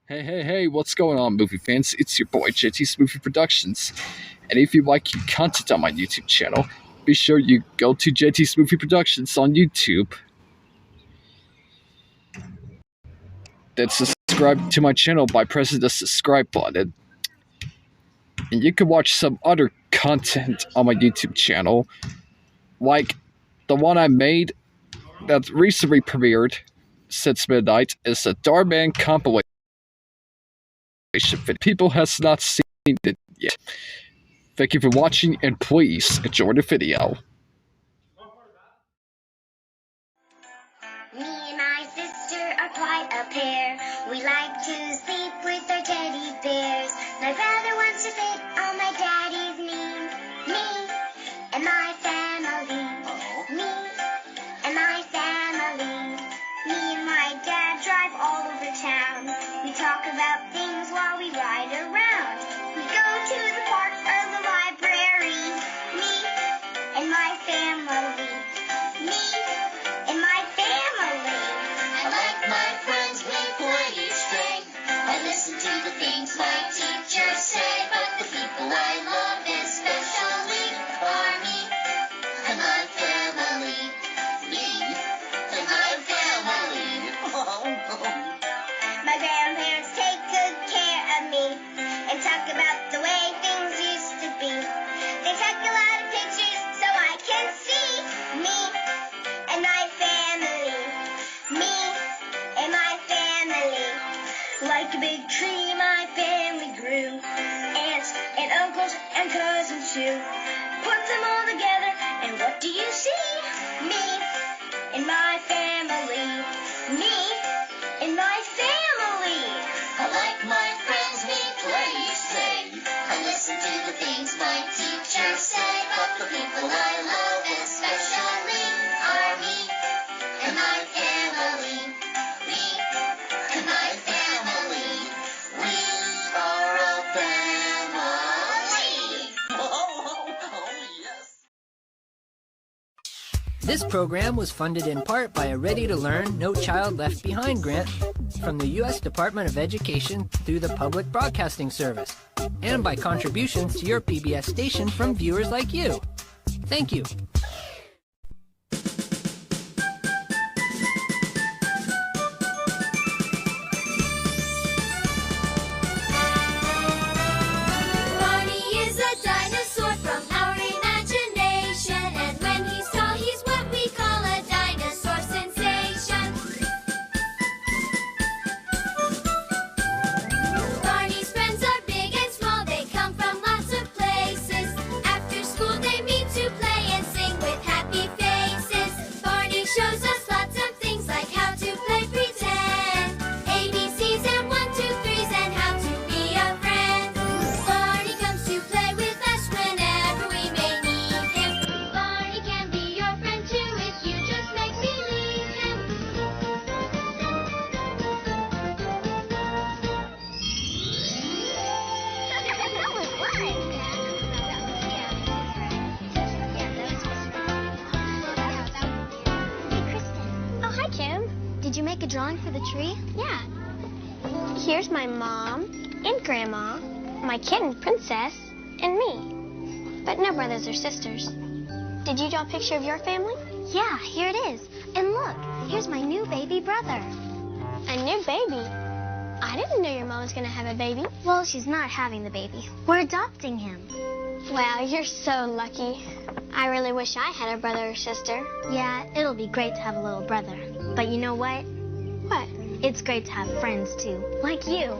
Hey, what's going on, movie fans? It's your boy, JT's Movie Productions. And if you like content on my YouTube channel, be sure you go to JT's Movie Productions on YouTube. Then subscribe to my channel by pressing the subscribe button. And you can watch some other content on my YouTube channel, like the one I made that recently premiered since midnight is a Darman compilation. People has not seen it yet. Thank you for watching, and please enjoy the video. Me and my sister are quite a pair. We like to sleep with our teddy bears. My brother wants to fit on my daddy's knee. Me and my family. Me and my family. Me and my dad drive all over town. We talk about things while we ride around. We go to the park or the library. Me and my family. Me and my family. I like my friends, we play each day. I listen to the things my teachers say. But the people I love especially are me and my family. Me and my family. My grandparents take good care of me and talk about the way things used to be. They take a lot of pictures so I can see me and my family. Me and my family. Like a big tree, my family grew. Aunts and uncles and cousins too. Put them all together and what do you see? Me and my family. Me and my family. I like my friends, we play each day. I listen to the things my teachers say. But the people I love especially are me and my family. Me and my family. We are a family. Oh, yes. This program was funded in part by a Ready to Learn, No Child Left Behind grant from the U.S. Department of Education through the Public Broadcasting Service, and by contributions to your PBS station from viewers like you. Thank you. Barney is a dinosaur from our imagination, and when he's tall, he's what we call a dinosaur sensation. Barney's friends are big and small, they come from lots of places. After school, they meet to play and sing with happy faces. Barney shows us lots of things like how to play pretend, ABCs and 1, 2, 3s, and how to be a friend. Barney comes to play with us whenever we may need him. Barney can be your friend too if you just make believe him. Oh, hi, Kim. Did you make a drawing for the tree? Yeah. Here's my mom and grandma, my kitten, Princess, and me. But no brothers or sisters. Did you draw a picture of your family? Yeah, here it is. And look, here's my new baby brother. A new baby? I didn't know your mom was going to have a baby. Well, she's not having the baby. We're adopting him. Wow, you're so lucky. I really wish I had a brother or sister. Yeah, it'll be great to have a little brother. But you know what? What? It's great to have friends, too. Like you.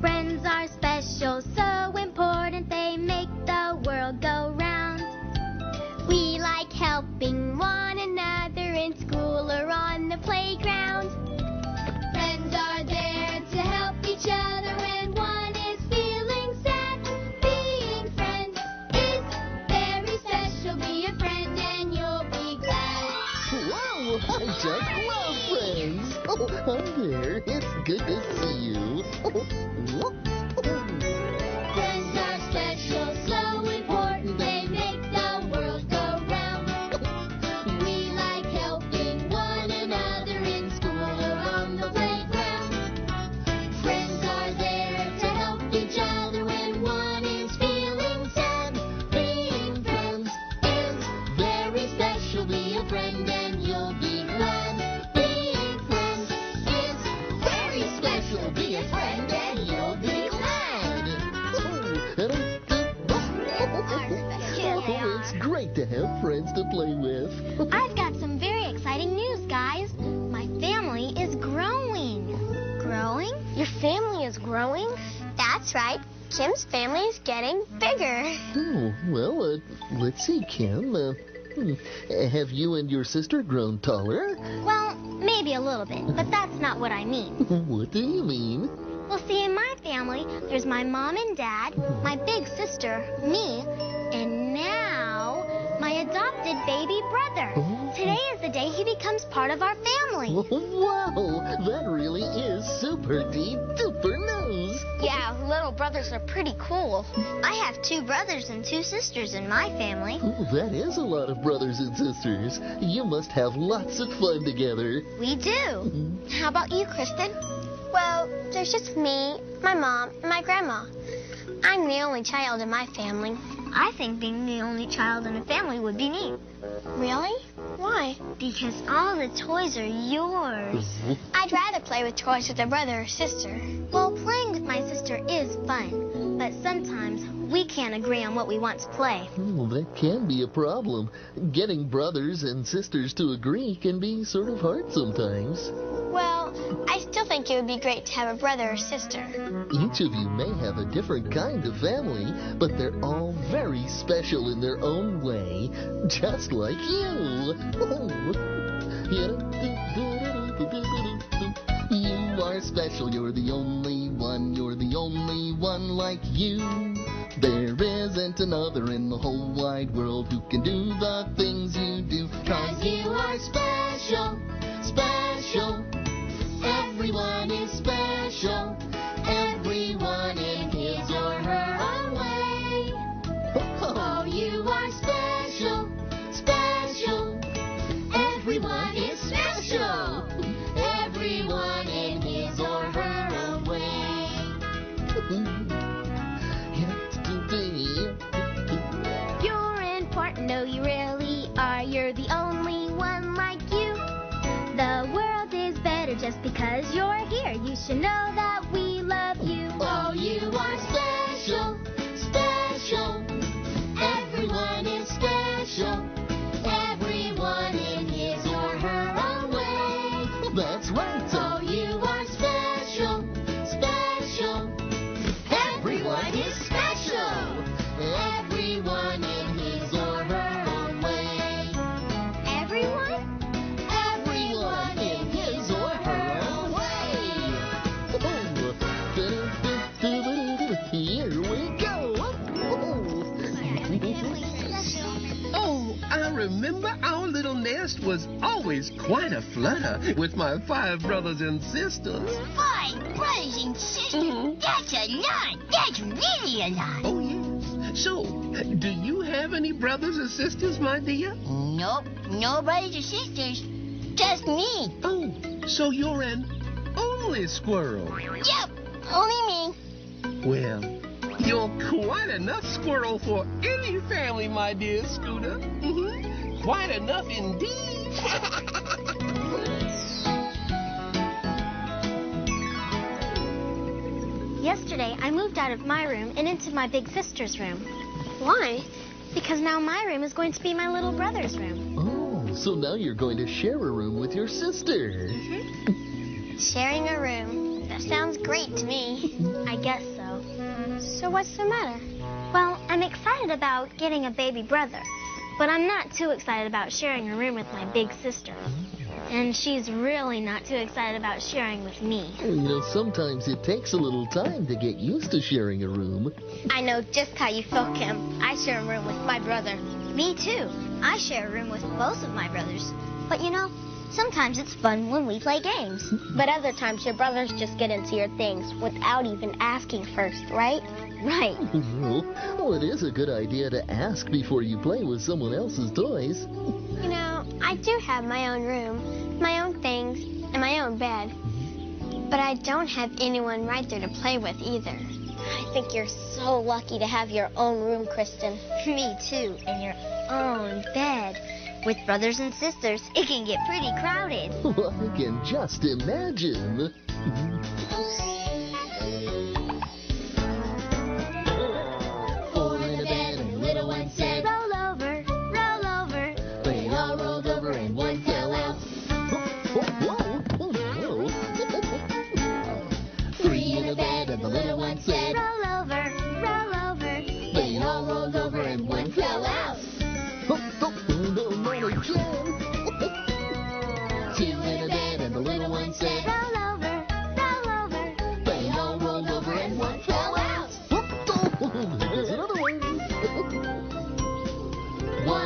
Friends are special, so important, they make the world go round. We like helping one another in school or on the playground. Friends are there to help each other when one is feeling sad. Being friends is very special. Be a friend and you'll be glad. Wow, I just love friends. Oh, I'm here. It's good to see you. Friends are special, so important, they make the world go round. We to have friends to play with. I've got some very exciting news, guys. My family is growing. Growing? Your family is growing? That's right. Kim's family is getting bigger. Oh, well, let's see, Kim. Have you and your sister grown taller? Well, maybe a little bit, but that's not what I mean. What do you mean? Well, see, in my family, there's my mom and dad, my big sister, me, and now my adopted baby brother. Today is the day he becomes part of our family. Wow, that really is super deep duper news. Yeah, little brothers are pretty cool. I have 2 brothers and 2 sisters in my family. Oh, that is a lot of brothers and sisters. You must have lots of fun together. We do. How about you, Kristen? Well, there's just me, my mom, and my grandma. I'm the only child in my family. I think being the only child in a family would be neat. Really? Why? Because all the toys are yours. I'd rather play with toys with a brother or sister. Well, playing with my sister is fun, but sometimes we can't agree on what we want to play. Well, that can be a problem. Getting brothers and sisters to agree can be sort of hard sometimes. Well, I still think it would be great to have a brother or sister. Each of you may have a different kind of family, but they're all very special in their own way, just like you. You are special, you're the only one like you. There isn't another in the whole wide world who can do the things you do. 'Cause you are special, special. Everyone is special. Everyone in his or her own way. Oh, you are special, special. Everyone is special. Everyone in his or her own way. You're important, no, you really are. You're the only one like you. The world is better just because you're here. You should know that we love you. Oh, you are special, special. Everyone is special. Everyone in his or her own way. That's right. Oh, you are special, special. Everyone is special. Everyone in his or her own way. Everyone? Everyone in his or her own way. Here we go. Oh, I remember our little nest was always quite a flutter with my 5 brothers and sisters. 5 brothers and sisters? That's a lot. That's really a lot. Oh, yes. So, do you have any brothers or sisters, my dear? Nope, no brothers or sisters. Just me. Oh, so you're an only squirrel. Yep, only me. Well, you're quite enough squirrel for any family, my dear Scooter. Quite enough indeed. Yesterday, I moved out of my room and into my big sister's room. Why? Because now my room is going to be my little brother's room. Oh, so now you're going to share a room with your sister. Sharing a room. That sounds great to me. I guess so. So what's the matter? Well, I'm excited about getting a baby brother, but I'm not too excited about sharing a room with my big sister. And she's really not too excited about sharing with me. You know, sometimes it takes a little time to get used to sharing a room. I know just how you feel, Kim. I share a room with my brother. Me too. I share a room with both of my brothers. But you know, sometimes it's fun when we play games. But other times your brothers just get into your things without even asking first, right? Right. Well, it is a good idea to ask before you play with someone else's toys. You know, I do have my own room, my own things, and my own bed. But I don't have anyone right there to play with either. I think you're so lucky to have your own room, Kristen. Me too, and your own bed. With brothers and sisters, it can get pretty crowded. Well, I can just imagine. Four in a bed, and the little one said, roll over, roll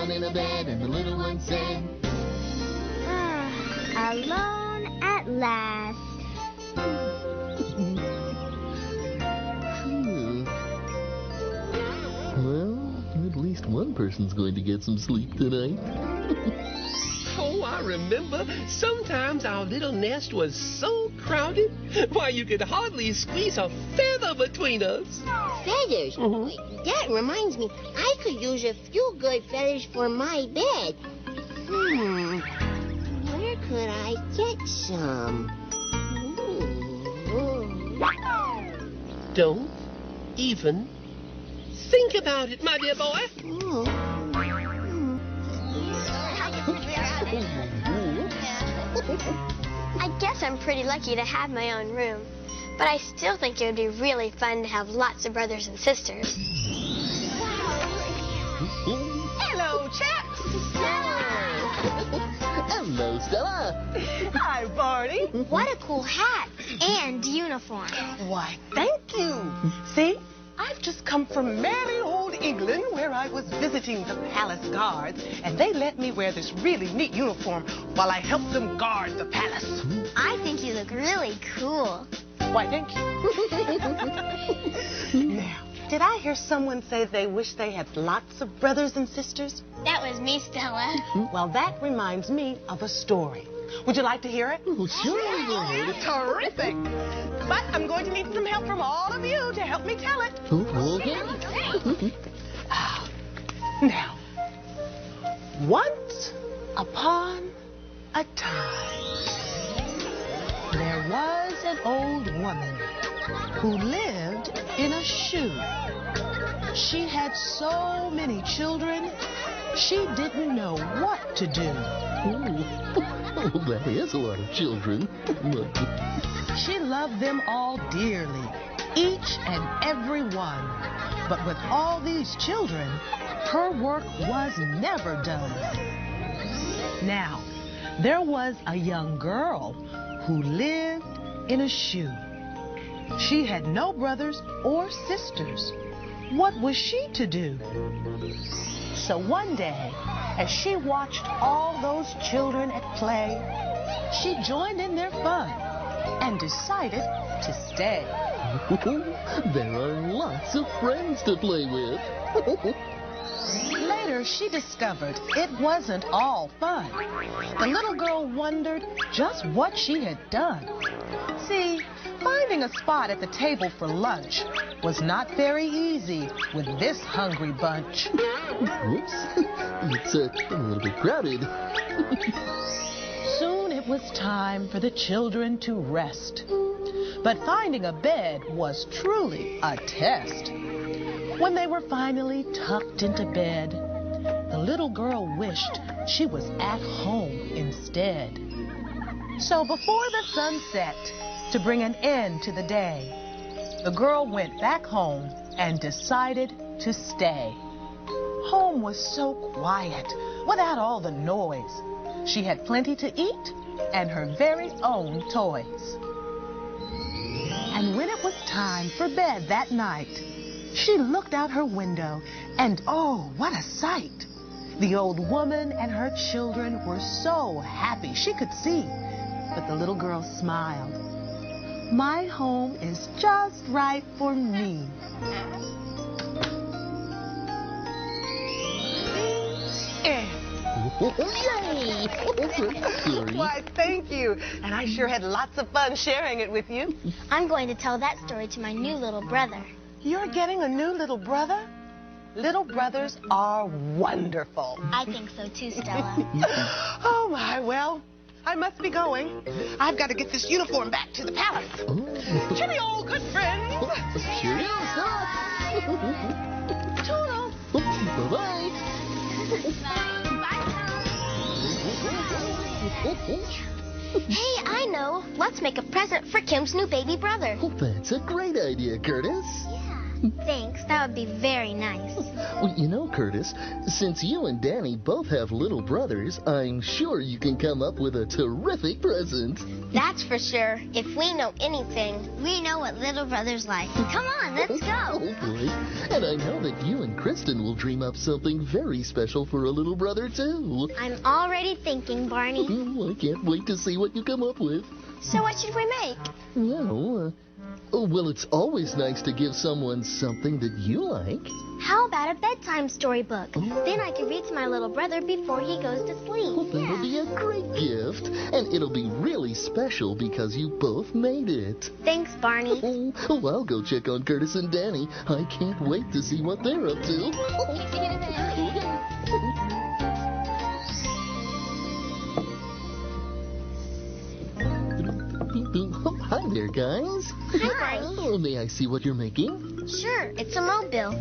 down in a bed, and the little one said, Alone at last. Well, at least one person's going to get some sleep tonight. Oh, I remember. Sometimes our little nest was so crowded, why you could hardly squeeze a feather between us. Feathers? Wait, that reminds me, I could use a few good feathers for my bed. Where could I get some? Don't even think about it, my dear boy. I guess I'm pretty lucky to have my own room, but I still think it would be really fun to have lots of brothers and sisters. Hello, chaps. Hello, Stella. Hi, Barney. What a cool hat and uniform. Why, thank you. See, I've just come from merry old England, where I was visiting the palace guards, and they let me wear this really neat uniform while I helped them guard the palace. I think you look really cool. Why, thank you. Now, did I hear someone say they wish they had lots of brothers and sisters? That was me, Stella. Well, that reminds me of a story. Would you like to hear it? Oh, sure. Terrific. But I'm going to need some help from all of you to help me tell it. Okay. Now, once upon a time, there was an old woman who lived in a shoe. She had so many children, she didn't know what to do. Oh, that is a lot of children. She loved them all dearly, each and every one. But with all these children, her work was never done. Now, there was a young girl who lived in a shoe. She had no brothers or sisters. What was she to do? So one day, as she watched all those children at play, she joined in their fun and decided to stay. There are lots of friends to play with. Later, she discovered it wasn't all fun. The little girl wondered just what she had done. See, finding a spot at the table for lunch was not very easy with this hungry bunch. Whoops. It's a little bit crowded. Soon it was time for the children to rest. But finding a bed was truly a test. When they were finally tucked into bed, the little girl wished she was at home instead. So before the sun set, to bring an end to the day, the girl went back home and decided to stay. Home was so quiet, without all the noise. She had plenty to eat and her very own toys. And when it was time for bed that night, she looked out her window, and oh, what a sight! The old woman and her children were so happy she could see. But the little girl smiled. My home is just right for me. Yay! Why, thank you. And I sure had lots of fun sharing it with you. I'm going to tell that story to my new little brother. You're getting a new little brother? Little brothers are wonderful. I think so too, Stella. Oh, my, well, I must be going. I've got to get this uniform back to the palace. Cheerio, good friends. Cheerio, Stella. Toodles. Bye-bye. Hey, I know. Let's make a present for Kim's new baby brother. Well, that's a great idea, Curtis. Yeah. Thanks, that would be very nice. Well, you know, Curtis, since you and Danny both have little brothers, I'm sure you can come up with a terrific present. That's for sure. If we know anything, we know what little brothers like. Come on, let's go. Oh, boy. And I know that you and Kristen will dream up something very special for a little brother, too. I'm already thinking, Barney. I can't wait to see what you come up with. So what should we make? Well, it's always nice to give someone something that you like. How about a bedtime storybook? Then I can read to my little brother before he goes to sleep. That'll be a great gift. And it'll be really special because you both made it. Thanks, Barney. Oh, I'll go check on Curtis and Danny. I can't wait to see what they're up to. Hi there, guys. Hi. Oh, may I see what you're making? Sure, it's a mobile.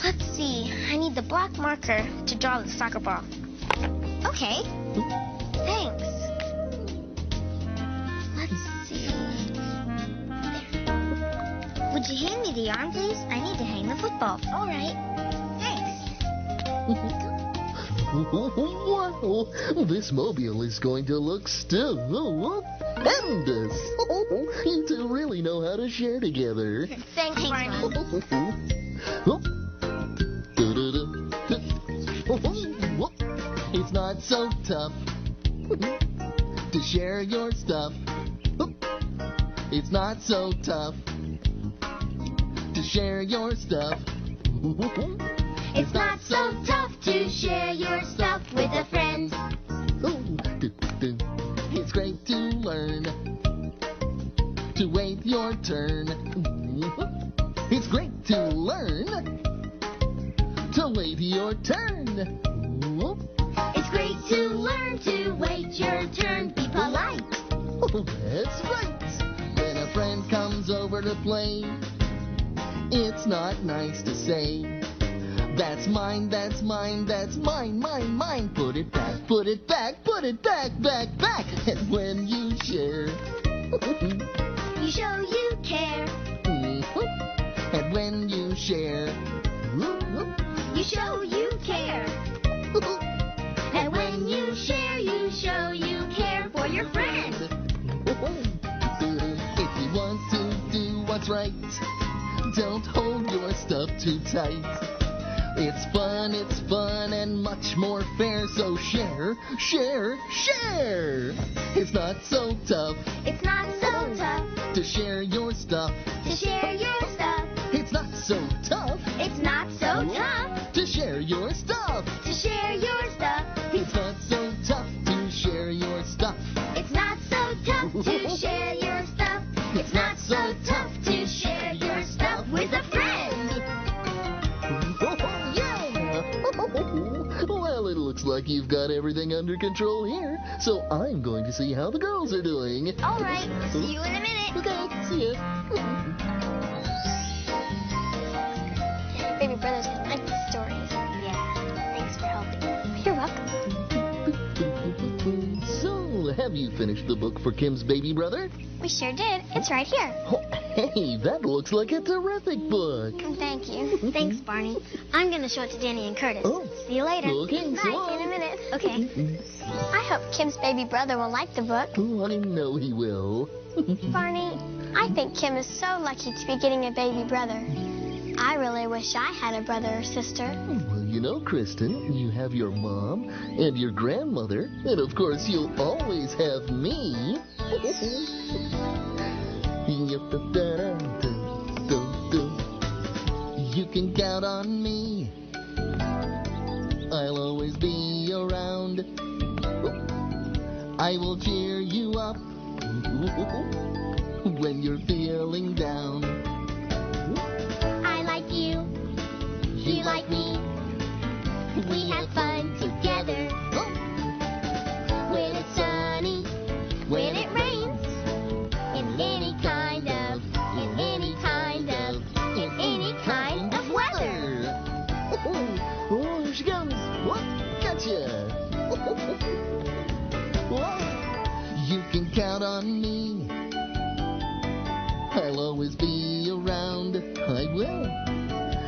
Let's see. I need the black marker to draw the soccer ball. Okay. Thanks. Let's see. There. Would you hand me the yarn, please? I need to hang the football. All right. Thanks. Wow, this mobile is going to look stupendous. You two really know how to share together. Thanks, Barney. It's not so tough to share your stuff. It's not so tough to share your stuff. It's not so tough to share your stuff with a friend. It's great to learn to wait your turn. It's great to learn to wait your turn. It's great to learn to wait your turn. Be polite. That's right. When a friend comes over to play, it's not nice to say, that's mine, that's mine, that's mine, mine, mine. Put it back, put it back, put it back, back, back. And when you share, You show you care. and when you share, You show you care. And when you share, you show you care for your friend. if you want to do what's right, don't hold your stuff too tight. It's fun, and much more fair. So share, share, share. It's not so tough It's not so tough to share your stuff. to share your stuff. It's not so tough It's not so tough to share your stuff. to share your stuff. It's not so tough to share your stuff. It's not so tough to share your stuff. It's not so tough to share your stuff with a friend. Well, it looks like you've got everything under control here, so I'm going to see how the girls are doing. All right. See you in a minute. Okay, see ya. Baby brothers can like the stories. Yeah. Thanks for helping. You're welcome. So, have you finished the book for Kim's baby brother? We sure did. It's right here. Oh, hey, that looks like a terrific book. Thank you. Thanks, Barney. I'm going to show it to Danny and Curtis. Oh. See you later. Okay, Bye. so long. See you in a minute. Okay. I hope Kim's baby brother will like the book. Oh, I know he will. Barney, I think Kim is so lucky to be getting a baby brother. I really wish I had a brother or sister. Well, you know, Kristen, you have your mom and your grandmother, and of course you'll always have me. You can count on me. I'll always be around. I will cheer you up when you're feeling down. I like you. You like me. We have fun together. When it's sunny, when it rains, in any kind of weather. Oh, here she comes. What? Gotcha. You can count on me. I'll always be around. I will.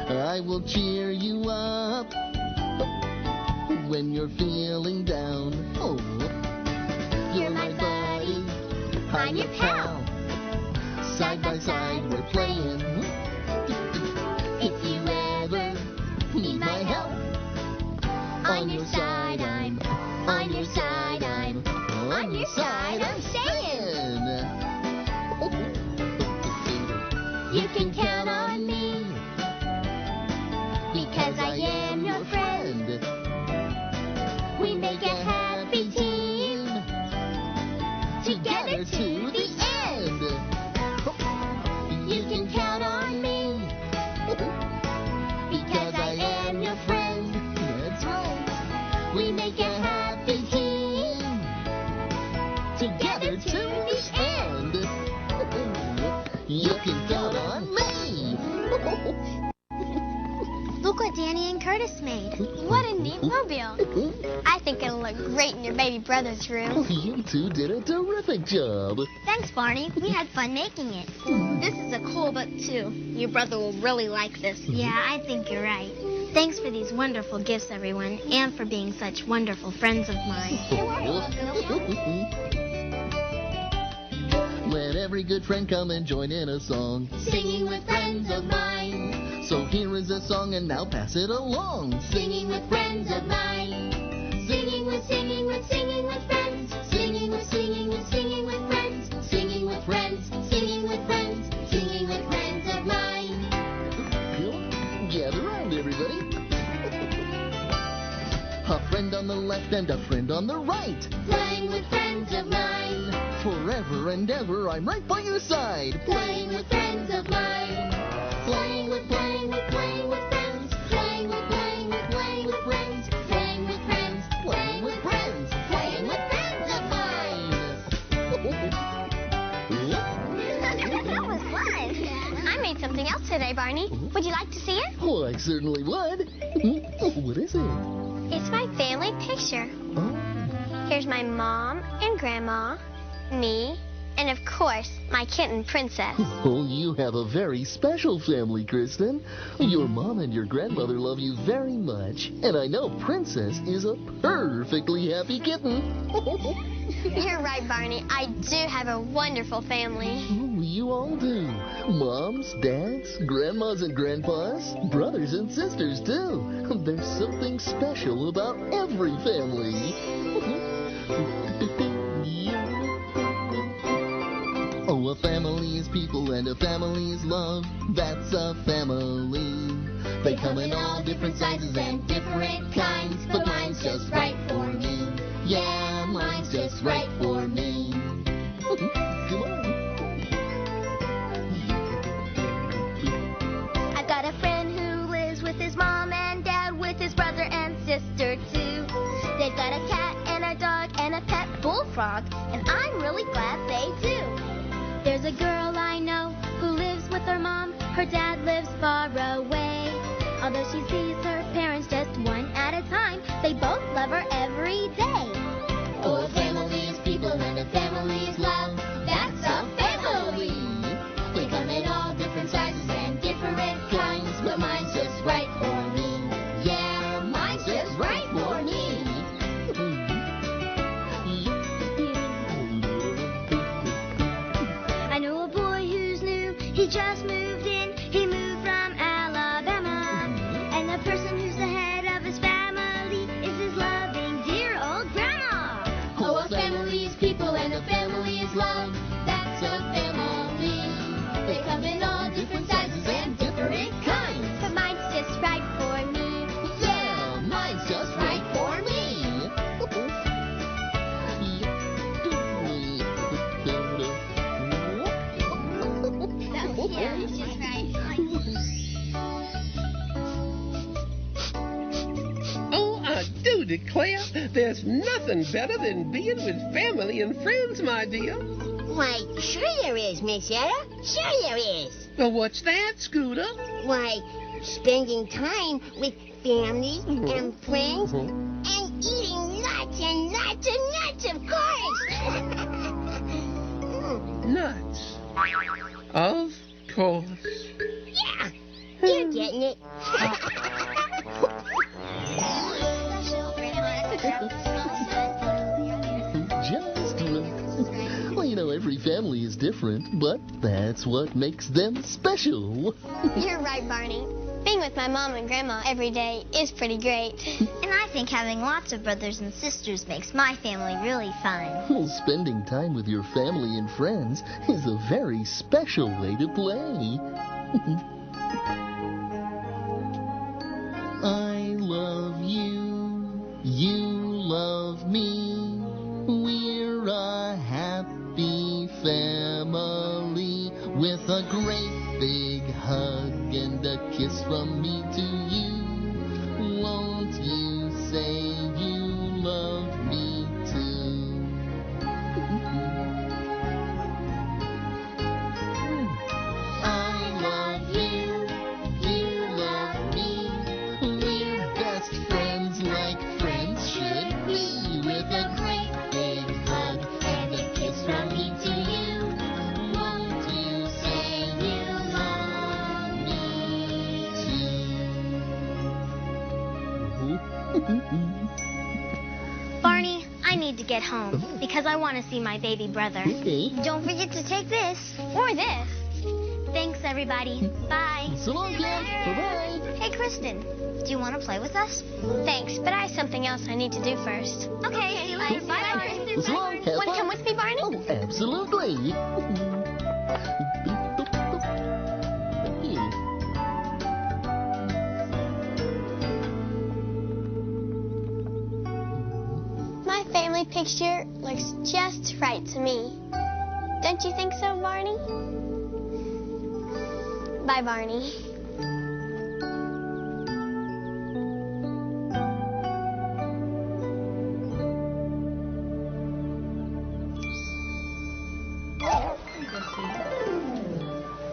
I will cheer you up when you're feeling down. Oh, you're my buddy. I'm your pal. Side by side we're playing. If you ever need my help, on your side I'm, on your side I'm, on your side I'm saying. You can count on me, because I am your friend. We make a happy team, together to the end. You can count on me, because I am your friend. That's right. We make a happy team, together to the end. You can count on me. Look what Danny and Curtis made. What a neat mobile. I think it'll look great in your baby brother's room. You two did a terrific job. Thanks, Barney. We had fun making it. This is a cool book, too. Your brother will really like this. Yeah, I think you're right. Thanks for these wonderful gifts, everyone, and for being such wonderful friends of mine. Let every good friend come and join in a song, Singing with friends of mine. So here is a song and now pass it along. Singing with friends of mine. Singing with friends. Singing with friends. Singing with friends. Singing with friends. Singing with friends of mine. Gather round, everybody. A friend on the left and a friend on the right. Playing with friends of mine. Forever and ever, I'm right by your side. Playing with friends of mine. Playing with friends. Playing with friends. Playing with friends. Playing with friends. Playing with friends of mine. That was fun. I made something else today, Barney. Would you like to see it? Oh, I certainly would. What is it? It's my family picture. Oh. Here's my mom and grandma, me, and of course, my kitten, Princess. Oh, you have a very special family, Kristen. Your mom and your grandmother love you very much, and I know Princess is a perfectly happy kitten. You're right, Barney. I do have a wonderful family. Oh, you all do. Moms, dads, grandmas and grandpas, brothers and sisters, too. There's something special about every family. Oh, a family is people and a family is love. That's a family. They come in all different sizes and different kinds, but mine's just right for me. Yeah, mine's just right for me. Come on. I've got a friend who lives with his mom and dad, with his brother and sister too. They've got a cat and a dog and a pet bullfrog, and I'm really glad they do. There's a girl I know who lives with her mom. Her dad lives far away. Although she sees her parents just one at a time, they both love her every day. Oh, a family is people and a family is love. That's a family. They come in all different sizes and different kinds, but mine's just right for me. Yeah, mine's just right for me. I know a boy who's new. He just moved in. He moved from Alabama. And the person who's the head of his family is his loving, dear old grandma. Oh, a family is people and a family is love. That's a family. They come in all different sizes and different kinds, But mine's just right for me. yeah, mine's just right for me. Yeah, it's just right. Oh, I do declare there's nothing better than being with family and friends, my dear. Why, sure there is, Miss Etta. Sure there is. Well, what's that, Scooter? Why, spending time with family and friends and eating lots and lots and lots of course. Nuts. Of course. Yeah, you're getting it. Just right. Well, you know, every family is different, but that's what makes them special. You're right, Barney. Being with my mom and grandma every day is pretty great. And I think having lots of brothers and sisters makes my family really fun. Well, spending time with your family and friends is a very special way to play. I love you, you love me, we're a happy family, with a great big hug and a kiss from me to you. Won't you say you love me too? I love you, you love me, we're best friends like friends should be, with a great big hug and a kiss from me to you. Won't you say you love me too? Barney, I need to get home because I want to see my baby brother. Okay. Don't forget to take this. Or this. Thanks, everybody. Bye. So long, kids. Bye-bye. Hey, Kristen, do you want to play with us? Thanks, but I have something else I need to do first. Okay, see you later. Bye, Barney. So long. Have Want to fun. come with me, Barney? Oh, absolutely. My family picture looks just right to me. Don't you think so, Barney? Bye, Barney.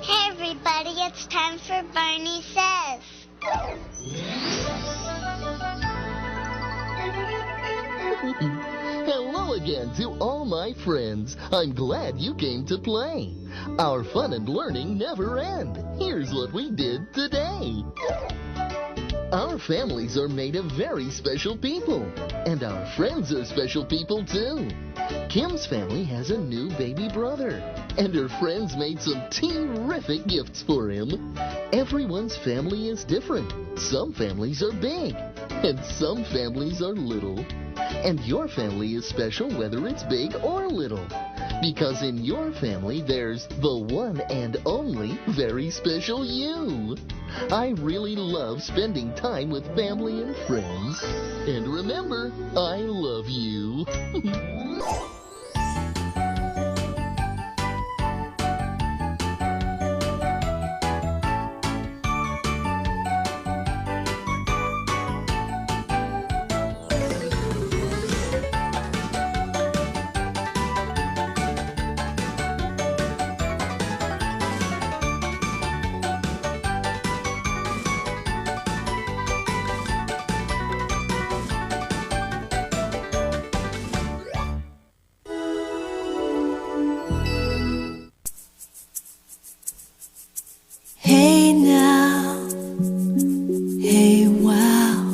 Hey, everybody, it's time for Barney Says. Hello again to all my friends. I'm glad you came to play. Our fun and learning never end. Here's what we did today. Our families are made of very special people, and our friends are special people too. Kim's family has a new baby brother, and her friends made some terrific gifts for him. Everyone's family is different. Some families are big, and some families are little. And your family is special whether it's big or little. Because in your family, there's the one and only very special you. I really love spending time with family and friends. And remember, I love you. Hey now, hey wow,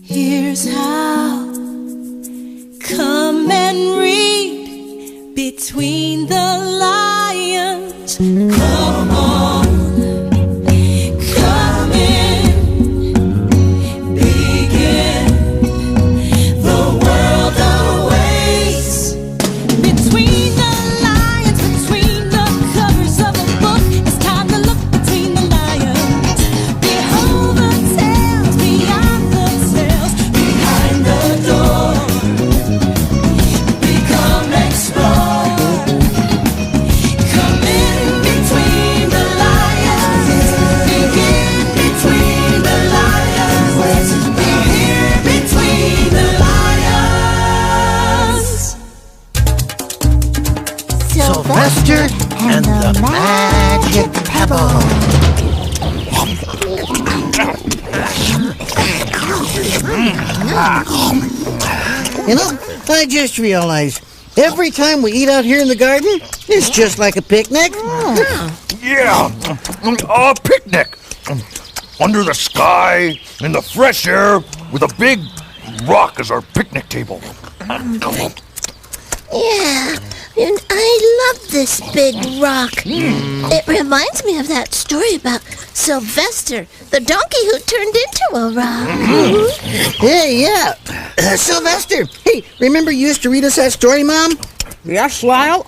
here's how. Come and read between the lines. Come on, come in, begin. The world awaits. Between the lines, between the covers of a book, it's time to look between the lines. Behold the tales, beyond the tales, behind the door. Become explored. Come in between the lions. Begin between the lions. Be here between the lions. Sylvester and the Magic Pebble. You know, I just realized Every time we eat out here in the garden, it's just like a picnic. Yeah, a picnic. Under the sky, in the fresh air, with a big rock as our picnic table. Yeah, and I love this big rock. It reminds me of that story about Sylvester, the donkey who turned into a rock. Hey, yeah. Sylvester, hey, remember you used to read us that story, Mom? Yes, Lyle,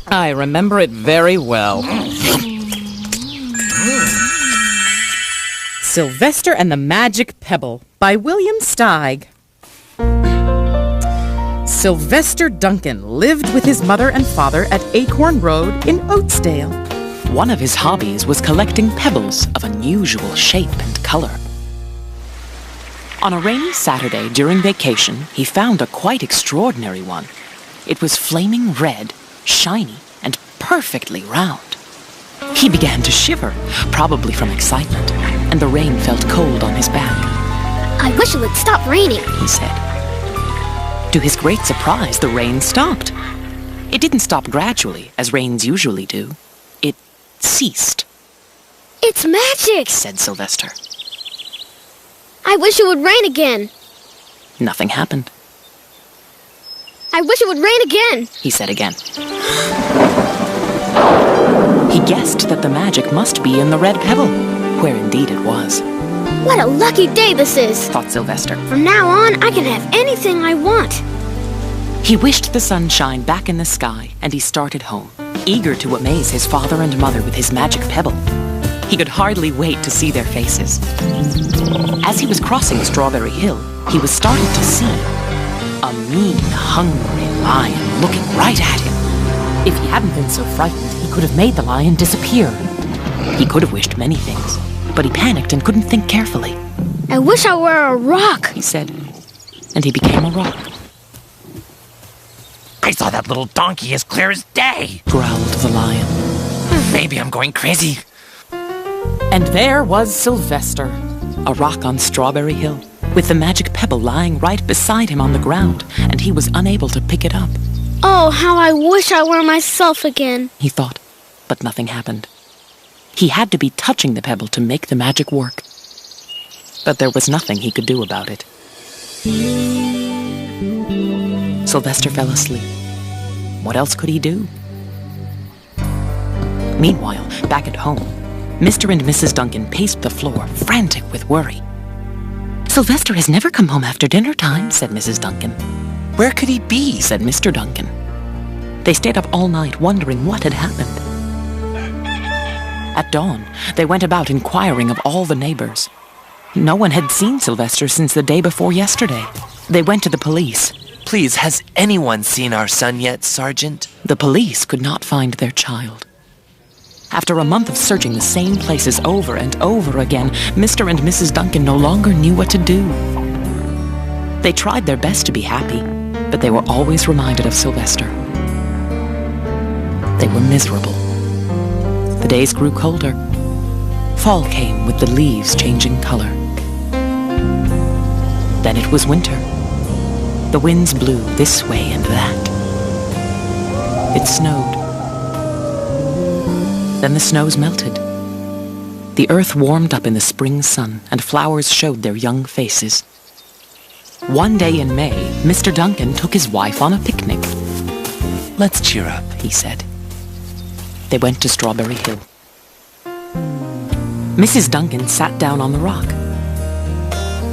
I remember it very well. Sylvester and the Magic Pebble by William Steig. Sylvester Duncan lived with his mother and father at Acorn Road in Oatsdale. One of his hobbies was collecting pebbles of unusual shape and color. On a rainy Saturday during vacation, he found a quite extraordinary one. It was flaming red, shiny, and perfectly round. He began to shiver, probably from excitement, and the rain felt cold on his back. I wish it would stop raining, he said. To his great surprise, the rain stopped. It didn't stop gradually, as rains usually do. It ceased. It's magic, said Sylvester. I wish it would rain again. Nothing happened. I wish it would rain again, he said again. He guessed that the magic must be in the red pebble, where indeed it was. What a lucky day this is, thought Sylvester. From now on, I can have anything I want. He wished the sunshine back in the sky, and he started home, eager to amaze his father and mother with his magic pebble. He could hardly wait to see their faces. As he was crossing Strawberry Hill, he was startled to see a mean, hungry lion looking right at him. If he hadn't been so frightened, he could have made the lion disappear. He could have wished many things, but he panicked and couldn't think carefully. I wish I were a rock, he said, and he became a rock. I saw that little donkey as clear as day, growled the lion. Maybe I'm going crazy. And there was Sylvester, a rock on Strawberry Hill, with the magic pebble lying right beside him on the ground, and he was unable to pick it up. Oh, how I wish I were myself again, he thought, but nothing happened. He had to be touching the pebble to make the magic work. But there was nothing he could do about it. Sylvester fell asleep. What else could he do? Meanwhile, back at home, Mr. and Mrs. Duncan paced the floor, frantic with worry. Sylvester has never come home after dinner time, said Mrs. Duncan. Where could he be, said Mr. Duncan. They stayed up all night wondering what had happened. At dawn, they went about inquiring of all the neighbors. No one had seen Sylvester since the day before yesterday. They went to the police. Please, has anyone seen our son yet, Sergeant? The police could not find their child. After a month of searching the same places over and over again, Mr. and Mrs. Duncan no longer knew what to do. They tried their best to be happy, but they were always reminded of Sylvester. They were miserable. The days grew colder. Fall came with the leaves changing color. Then it was winter. The winds blew this way and that. It snowed. Then the snows melted. The earth warmed up in the spring sun, and flowers showed their young faces. One day in May, Mr. Duncan took his wife on a picnic. Let's cheer up, he said. They went to Strawberry Hill. Mrs. Duncan sat down on the rock.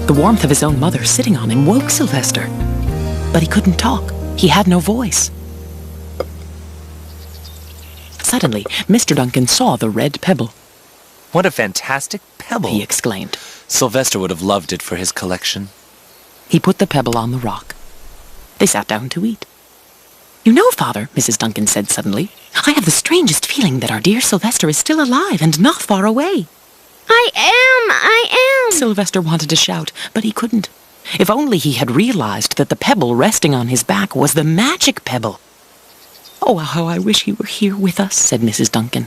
The warmth of his own mother sitting on him woke Sylvester. But he couldn't talk. He had no voice. Suddenly, Mr. Duncan saw the red pebble. What a fantastic pebble, he exclaimed. Sylvester would have loved it for his collection. He put the pebble on the rock. They sat down to eat. You know, Father, Mrs. Duncan said suddenly, I have the strangest feeling that our dear Sylvester is still alive and not far away. I am! Sylvester wanted to shout, but he couldn't. If only he had realized that the pebble resting on his back was the magic pebble. Oh, how I wish he were here with us, said Mrs. Duncan.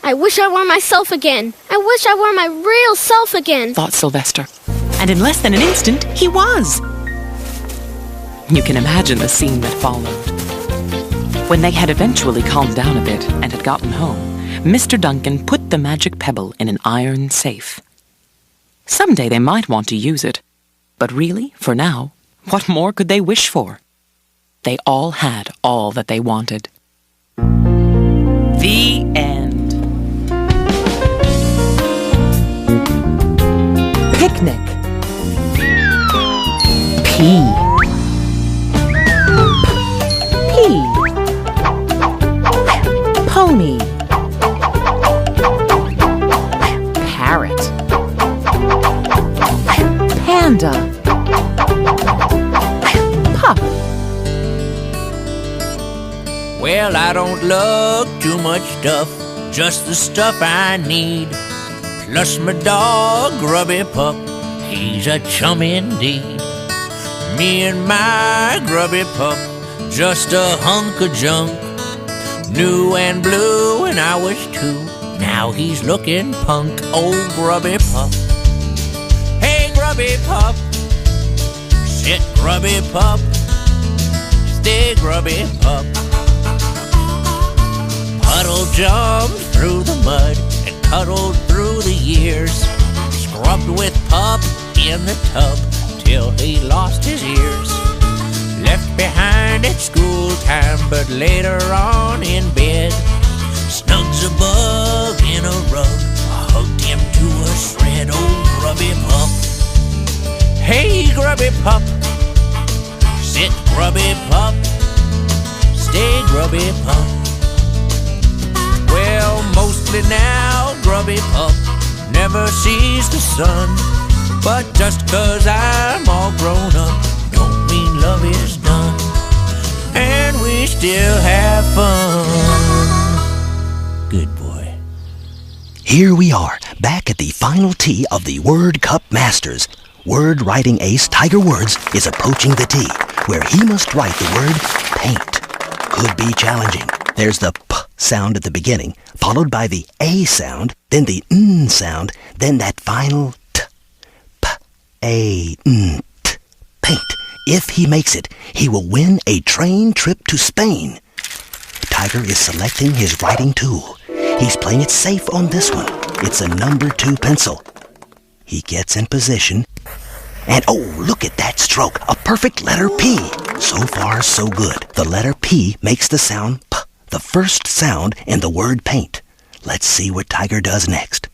I wish I were myself again. I wish I were my real self again, thought Sylvester. And in less than an instant, he was. You can imagine the scene that followed. When they had eventually calmed down a bit and had gotten home, Mr. Duncan put the magic pebble in an iron safe. Someday they might want to use it, but really, for now, what more could they wish for? They all had all that they wanted. The end. Picnic. P. Pony. Parrot. Panda. Pup. Well, I don't love too much stuff, just the stuff I need. Plus my dog, Grubby Pup, he's a chum indeed. Me and my Grubby Pup, just a hunk of junk. New and blue when I was 2, now he's looking punk, old Grubby Pup. Hey Grubby Pup, sit Grubby Pup, stay Grubby Pup. Puddle jumped through the mud and cuddled through the years. Scrubbed with Pup in the tub till he lost his ears. Left behind at school time, but later on in bed. Snugs a bug in a rug, hugged him to a shred, old Grubby Pup. Hey Grubby Pup, sit Grubby Pup, stay Grubby Pup. Well, mostly now Grubby Pup never sees the sun. But just 'cause I'm all grown up don't mean love is done, and we still have fun. Good boy. Here we are, back at the final tee of the Word Cup Masters. Word writing ace Tiger Words is approaching the tee, where he must write the word paint. Could be challenging. There's the P sound at the beginning, followed by the A sound, then the N sound, then that final T. P, A, N, T. Paint. If he makes it, he will win a train trip to Spain. Tiger is selecting his writing tool. He's playing it safe on this one. It's a number 2 pencil. He gets in position. And oh, look at that stroke. A perfect letter P. So far, so good. The letter P makes the sound P, the first sound in the word paint. Let's see what Tiger does next.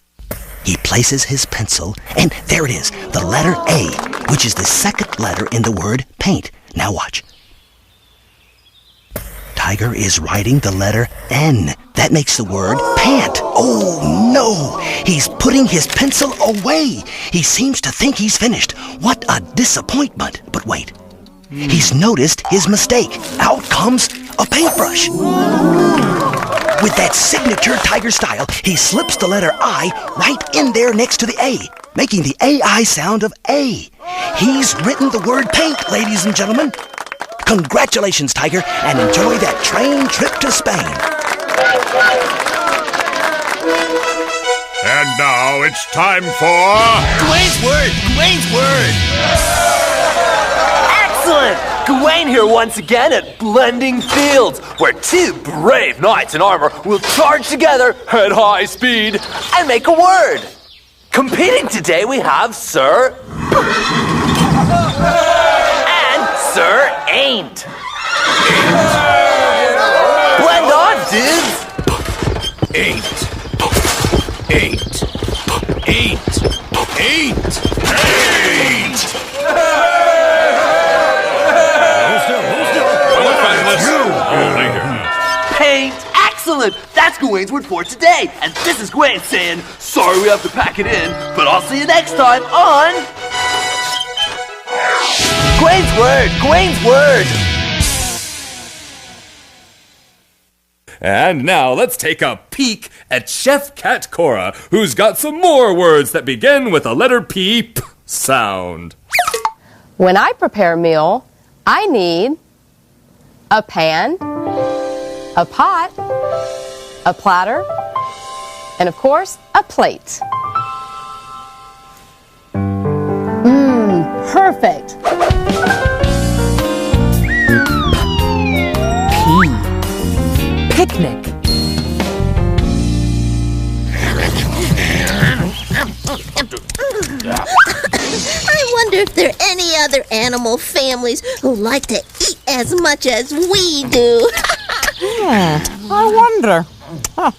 He places his pencil, and there it is, the letter A, which is the second letter in the word paint. Now watch. Tiger is writing the letter N. That makes the word pant. Oh no! He's putting his pencil away. He seems to think he's finished. What a disappointment. But wait. He's noticed his mistake. Out comes a paintbrush. With that signature Tiger style, he slips the letter I right in there next to the A, making the AI sound of A. He's written the word paint, ladies and gentlemen. Congratulations, Tiger, and enjoy that train trip to Spain. And now it's time for... Gawain's Word! Gawain's Word! Excellent! Gawain here once again at Blending Fields, where 2 brave knights in armor will charge together at high speed and make a word. Competing today we have Sir... and Sir Ain't. Blend on, dudes! Ain't. Ain't. Ain't. Ain't. Ain't. Paint. Excellent! That's Gawain's word for today. And this is Gawain saying, sorry we have to pack it in, but I'll see you next time on... Gawain's Word! Gawain's Word! And now let's take a peek at Chef Cat Cora, who's got some more words that begin with a letter P sound. When I prepare a meal, I need a pan, a pot, a platter, and of course, a plate. Perfect. other animal families who like to eat as much as we do. I wonder. Huh.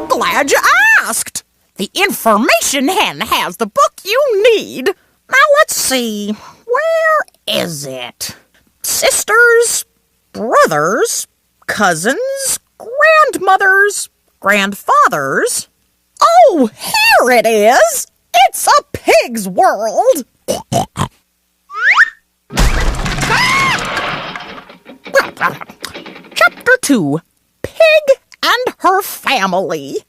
Glad you asked. The information hen has the book you need. Now let's see. Where is it? Sisters, brothers, cousins, grandmothers, grandfathers. Oh, here it is. It's a pig's world. Chapter 2, Pig and Her Family.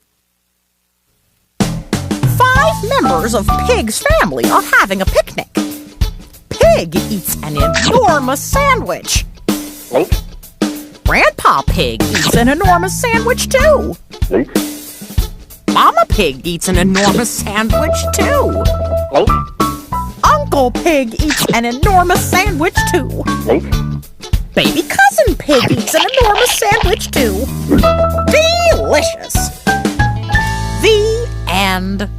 5 members of Pig's family are having a picnic. Pig eats an enormous sandwich. Grandpa Pig eats an enormous sandwich too. Mama Pig eats an enormous sandwich too. Uncle Pig eats an enormous sandwich too. Baby Cousin Pig eats an enormous sandwich too. Delicious. The end.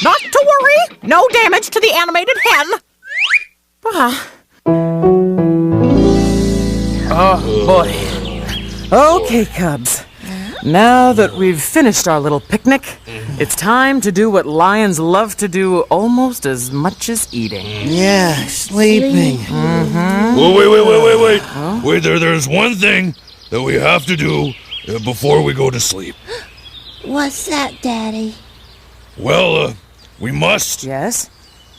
Not to worry, no damage to the animated hen. Oh, boy. Okay, Cubs. Now that we've finished our little picnic, it's time to do what lions love to do almost as much as eating. Yeah, sleeping. Mm-hmm. Wait. Huh? Wait, there's one thing that we have to do before we go to sleep. What's that, Daddy? Well, we must. Yes?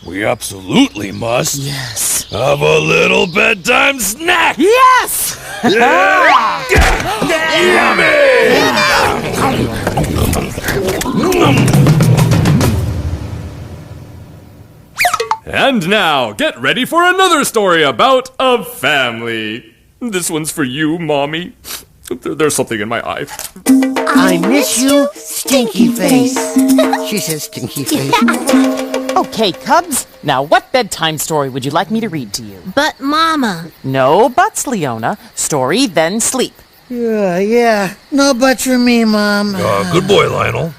We absolutely must. Yes. Have a little bedtime snack. Yes! Yeah! Yummy! And now, get ready for another story about a family. This one's for you, Mommy. There's something in my eye. I miss you, Stinky Face. She says Stinky Face. Okay, Cubs. Now, what bedtime story would you like me to read to you? But, Mama. No buts, Leona. Story, then sleep. Yeah. No buts for me, Mom. Good boy, Lionel.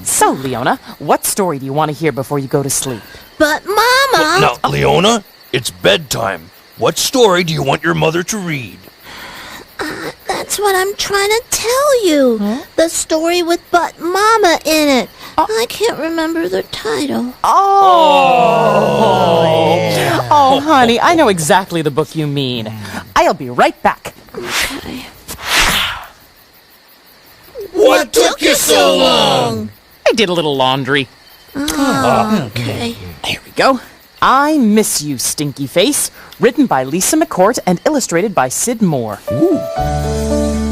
So, Leona, what story do you want to hear before you go to sleep? But, Mama! Now, Leona, it's bedtime. What story do you want your mother to read? That's what I'm trying to tell you. Huh? The story with But Mama in it. I can't remember the title. Oh, honey, I know exactly the book you mean. I'll be right back. Okay. What took you so long? I did a little laundry. Okay. Here we go. I Miss You, Stinky Face, written by Lisa McCourt and illustrated by Sid Moore. Ooh.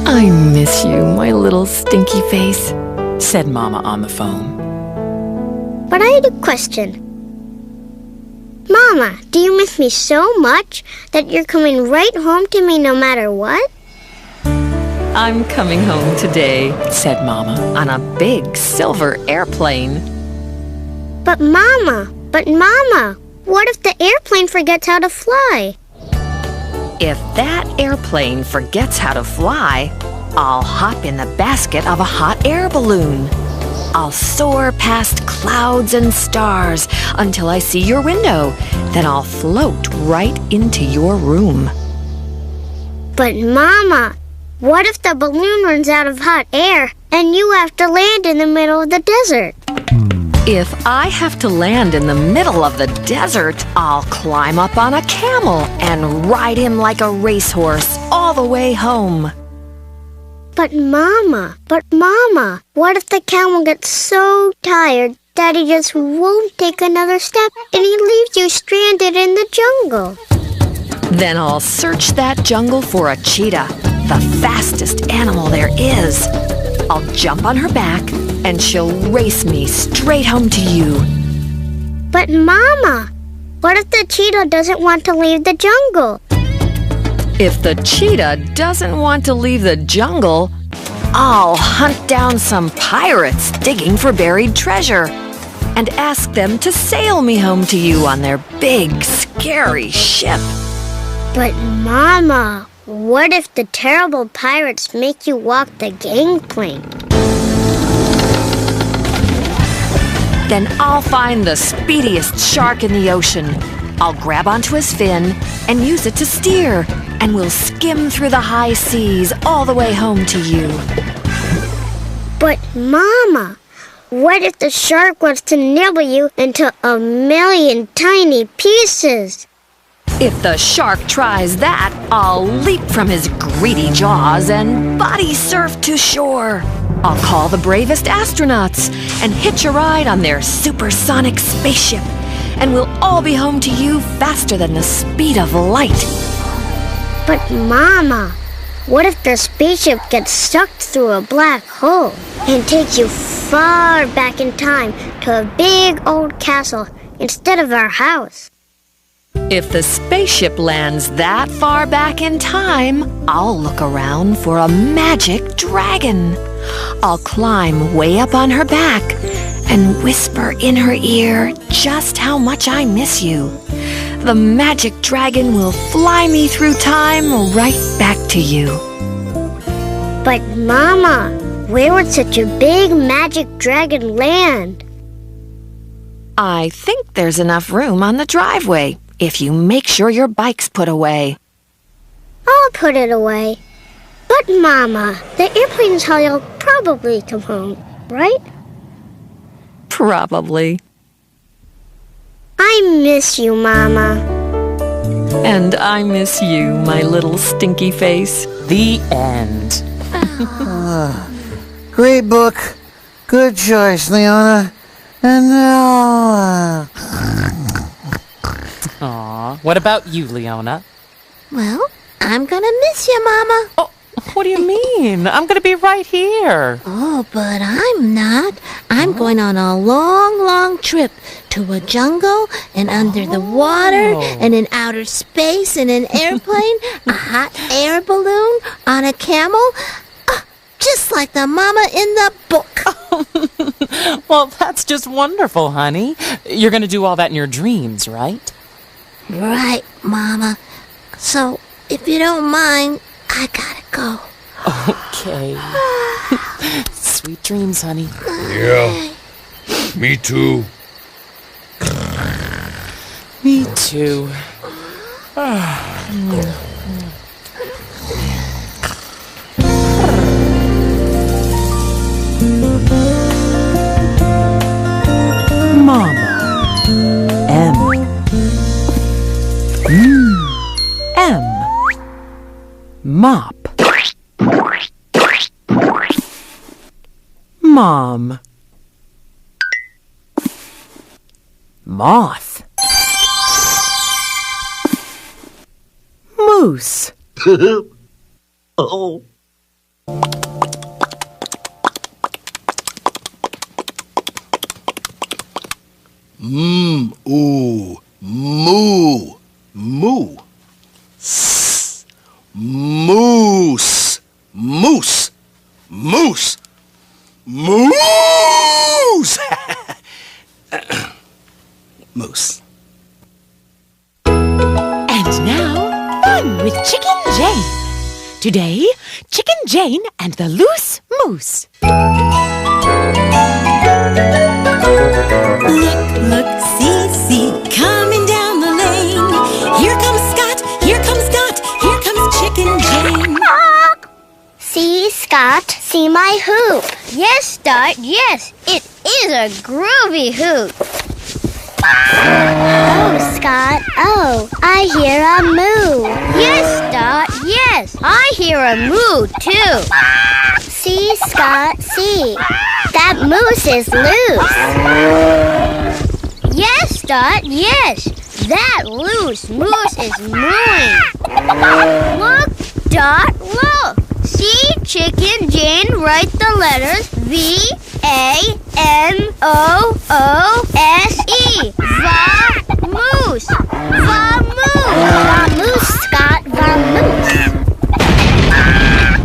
I miss you, my little stinky face, said Mama on the phone. But I had a question. Mama, do you miss me so much that you're coming right home to me no matter what? I'm coming home today, said Mama, on a big silver airplane. But Mama, what if the airplane forgets how to fly? If that airplane forgets how to fly, I'll hop in the basket of a hot air balloon. I'll soar past clouds and stars until I see your window. Then I'll float right into your room. But Mama, what if the balloon runs out of hot air and you have to land in the middle of the desert? If I have to land in the middle of the desert, I'll climb up on a camel and ride him like a racehorse all the way home. But Mama, what if the camel gets so tired that he just won't take another step and he leaves you stranded in the jungle? Then I'll search that jungle for a cheetah, the fastest animal there is. I'll jump on her back and she'll race me straight home to you. But Mama, what if the cheetah doesn't want to leave the jungle? If the cheetah doesn't want to leave the jungle, I'll hunt down some pirates digging for buried treasure and ask them to sail me home to you on their big, scary ship. But Mama, what if the terrible pirates make you walk the gangplank? Then I'll find the speediest shark in the ocean. I'll grab onto his fin and use it to steer, and we'll skim through the high seas all the way home to you. But, Mama, what if the shark wants to nibble you into a million tiny pieces? If the shark tries that, I'll leap from his greedy jaws and body surf to shore. I'll call the bravest astronauts and hitch a ride on their supersonic spaceship, and we'll all be home to you faster than the speed of light. But, Mama, what if the spaceship gets sucked through a black hole and takes you far back in time to a big old castle instead of our house? If the spaceship lands that far back in time, I'll look around for a magic dragon. I'll climb way up on her back and whisper in her ear just how much I miss you. The magic dragon will fly me through time right back to you. But, Mama, where would such a big magic dragon land? I think there's enough room on the driveway if you make sure your bike's put away. I'll put it away. But, Mama, the airplane's how you'll probably come home, right? Probably. I miss you, Mama. And I miss you, my little stinky face. The end. Great book. Good choice, Leona. And now... Aw, what about you, Leona? Well, I'm gonna miss you, Mama. Oh, what do you mean? I'm gonna be right here. Oh, but I'm not. I'm going on a long, long trip to a jungle and under the water and in outer space in an airplane, a hot air balloon, on a camel. Just like the mama in the book. Well, that's just wonderful, honey. You're gonna do all that in your dreams, right? Right, Mama. So, if you don't mind, I gotta go. Okay. Sweet dreams, honey. Yeah. Me too. Me too. Mama. M. M. Mop. Mom. Moth. Moose. Oh. Ooh. Moo. Moo. S. Moose. Moose. Moose. Moose. Moose. And now, fun with Chicken Jane. Today, Chicken Jane and the Loose Moose. Look, see, coming down the lane. Here comes Scott, here comes Dot, here comes Chicken Jane. See, Scott, see my hoop. Yes, Dot, yes, it is a groovy hoop. Oh, Scott, oh, I hear a moo. Yes, Dot, yes, I hear a moo, too. See, Scott, see, that moose is loose. Yes, Dot, yes, that loose moose is mooing. Look, Dot, look. See, Chicken Jane write the letters V-A-M-O-O-S-E. Va-moose. Va-moose. Va-moose, Scott. Va-moose.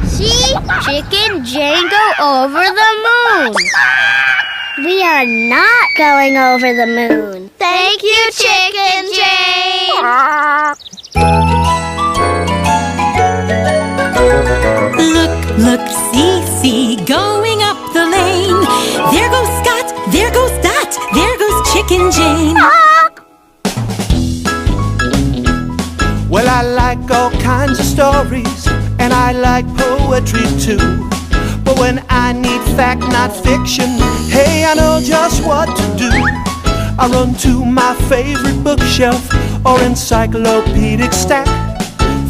See, Chicken Jane go over the moon. We are not going over the moon. Thank you, Chicken Jane. Look, see, going up the lane. There goes Scott, there goes Dot, there goes Chicken Jane. Well, I like all kinds of stories, and I like poetry too. But when I need fact, not fiction, hey, I know just what to do. I run to my favorite bookshelf or encyclopedic stack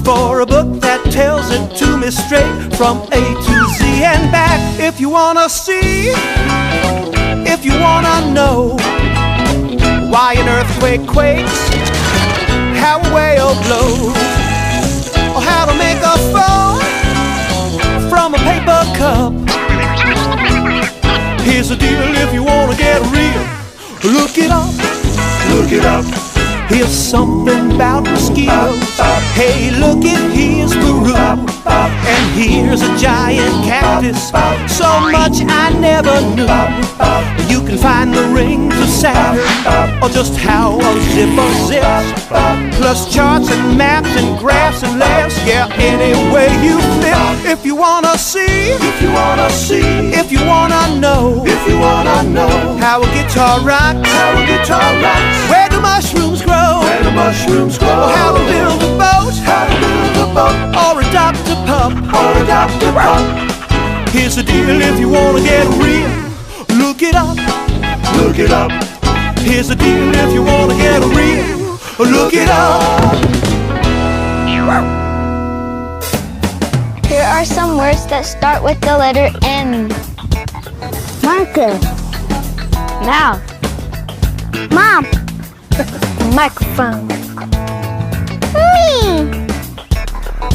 for a book that tells it to me straight from A to Z and back. If you wanna see, if you wanna know why an earthquake quakes, how a whale blows, or how to make a phone from a paper cup, here's the deal. If you wanna get real, look it up, look it up. Here's something about mosquitoes. Hey, look it, here's Peru. And here's a giant cactus. So much I never knew. You can find the rings of Saturn, or just how a zipper zips. Plus charts and maps and graphs and layers. Yeah, any way you flip. If you wanna see, if you wanna see, if you wanna know, if you wanna know how a guitar rocks, how a guitar rocks. Where do mushrooms grow? Where do mushrooms grow? Or how to build a boat, how to build a boat. Or adopt a pup, or adopt a pup. Here's the deal. If you wanna get real, look it up, look it up. Here's the deal. If you wanna get real, look it up. Here are some words that start with the letter M. Marker. Mouth. Mom. Microphone. Me.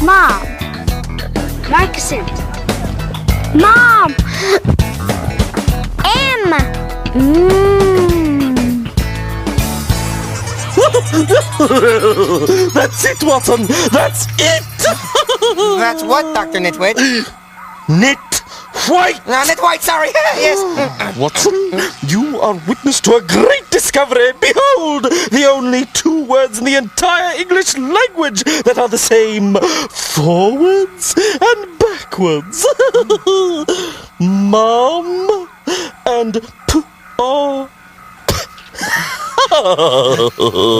Mom. Marcusant. Mom. M. That's it, Watson. That's it. That's what, Dr. Nitwit? White! No, Nitwhite, sorry. Yes. Watson, you are witness to a great discovery. Behold, the only two words in the entire English language that are the same forwards and backwards. Mom and p-o.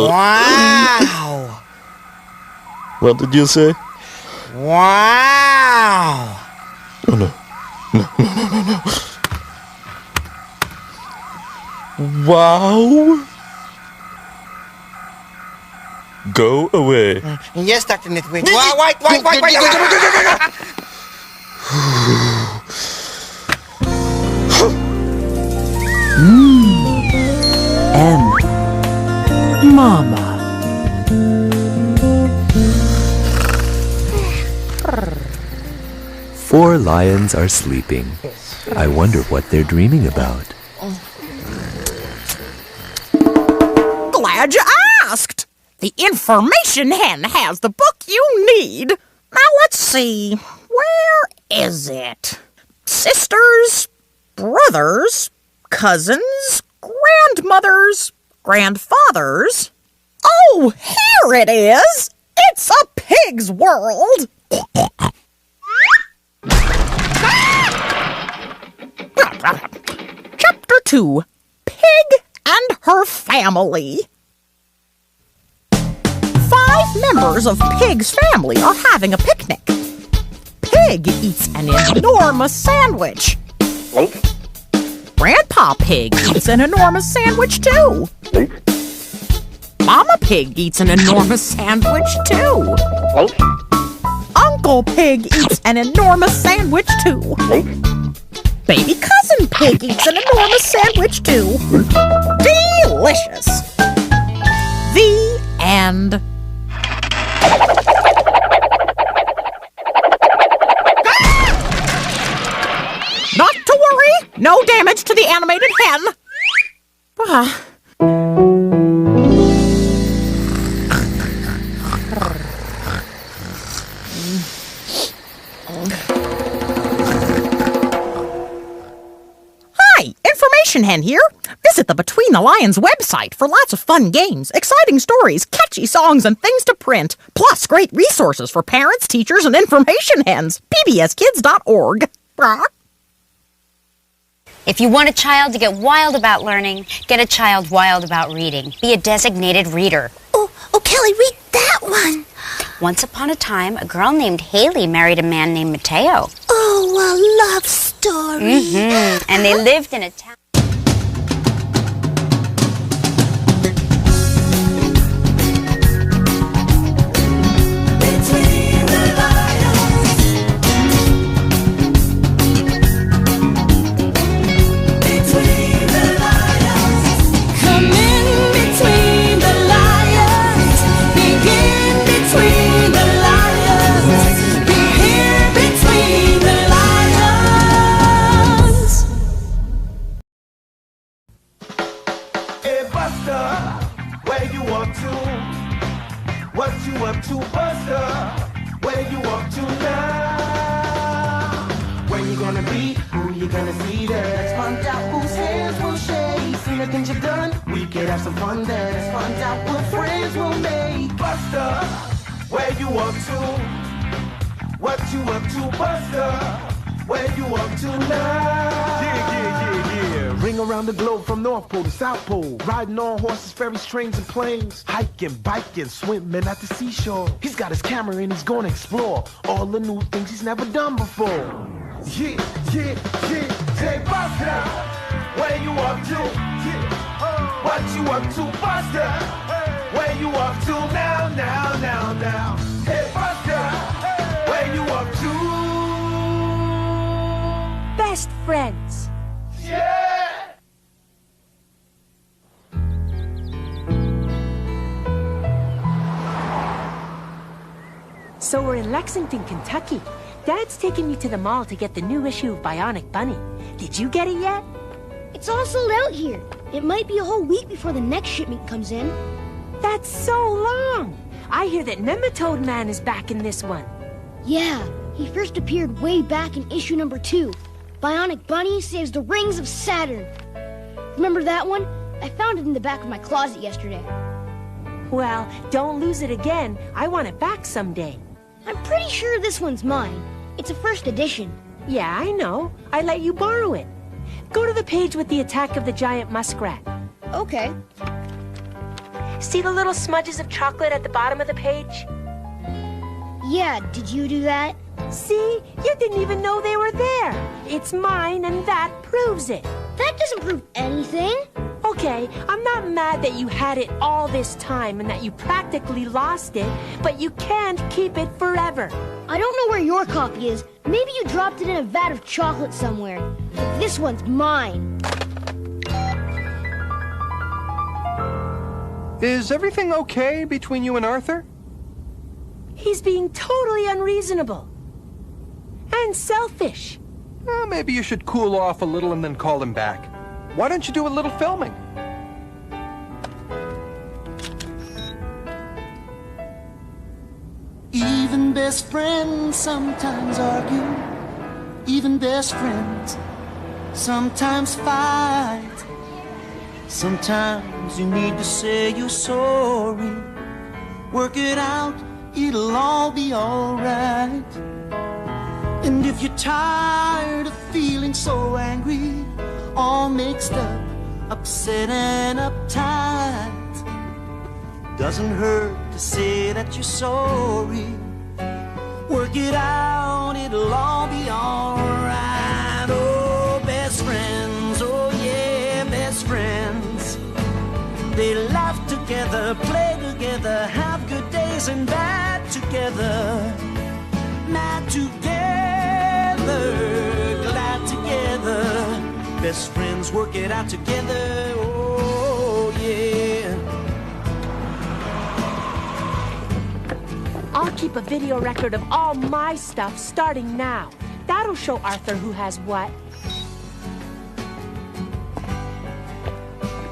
Wow. What did you say? Wow. Oh, no. No. Wow. Go away. Yes, Dr. Nitwit. Wait. M. Mama. 4 lions are sleeping. I wonder what they're dreaming about. Glad you asked. The information hen has the book you need. Now let's see. Where is it? Sisters, brothers, cousins, grandmothers, grandfathers. Oh, here it is. It's a pig's world. Chapter 2, Pig and Her Family. 5 members of Pig's family are having a picnic. Pig eats an enormous sandwich. Grandpa Pig eats an enormous sandwich too. Mama Pig eats an enormous sandwich too. Uncle Pig eats an enormous sandwich too. Baby Cousin Pig eats an enormous sandwich too. Delicious. The end. Not to worry, no damage to the animated hen. Hi, information Information Hen here. Visit the Between the Lions website for lots of fun games, exciting stories, catchy songs, and things to print. Plus, great resources for parents, teachers, and information hens. pbskids.org. If you want a child to get wild about learning, get a child wild about reading. Be a designated reader. Oh, Kelly, read that one. Once upon a time, a girl named Haley married a man named Mateo. Oh, a love story. Mm-hmm. And they lived in a town. Riding on horses, ferries, trains, and planes. Hiking, biking, swimming at the seashore. He's got his camera and he's gonna explore all the new things he's never done before. Yeah. Hey, Buster, where you up to? What you up to, Buster? Where you up to now? Hey, Buster, where you up to? Best friends. Yeah! So we're in Lexington, Kentucky. Dad's taking me to the mall to get the new issue of Bionic Bunny. Did you get it yet? It's all sold out here. It might be a whole week before the next shipment comes in. That's so long. I hear that Nematode Man is back in this one. Yeah, he first appeared way back in issue number 2. Bionic Bunny saves the rings of Saturn. Remember that one? I found it in the back of my closet yesterday. Well, don't lose it again. I want it back someday. I'm pretty sure this one's mine. It's a first edition. Yeah, I know. I let you borrow it. Go to the page with the attack of the giant muskrat. Okay. See the little smudges of chocolate at the bottom of the page? Yeah, did you do that? See? You didn't even know they were there. It's mine, and that proves it. That doesn't prove anything. Okay, I'm not mad that you had it all this time and that you practically lost it, but you can't keep it forever. I don't know where your copy is. Maybe you dropped it in a vat of chocolate somewhere. But this one's mine. Is everything okay between you and Arthur? He's being totally unreasonable. And selfish. Well, maybe you should cool off a little and then call him back. Why don't you do a little filming? Even best friends sometimes argue. Even best friends sometimes fight. Sometimes you need to say you're sorry. Work it out, it'll all be alright. And if you're tired of feeling so angry, all mixed up, upset and uptight, doesn't hurt to say that you're sorry. Work it out, it'll all be alright. Oh, best friends, oh yeah, best friends. They laugh together, play together, have good days and bad together. Mad together, glad together. Best friends work it out together, oh yeah. I'll keep a video record of all my stuff starting now. That'll show Arthur who has what.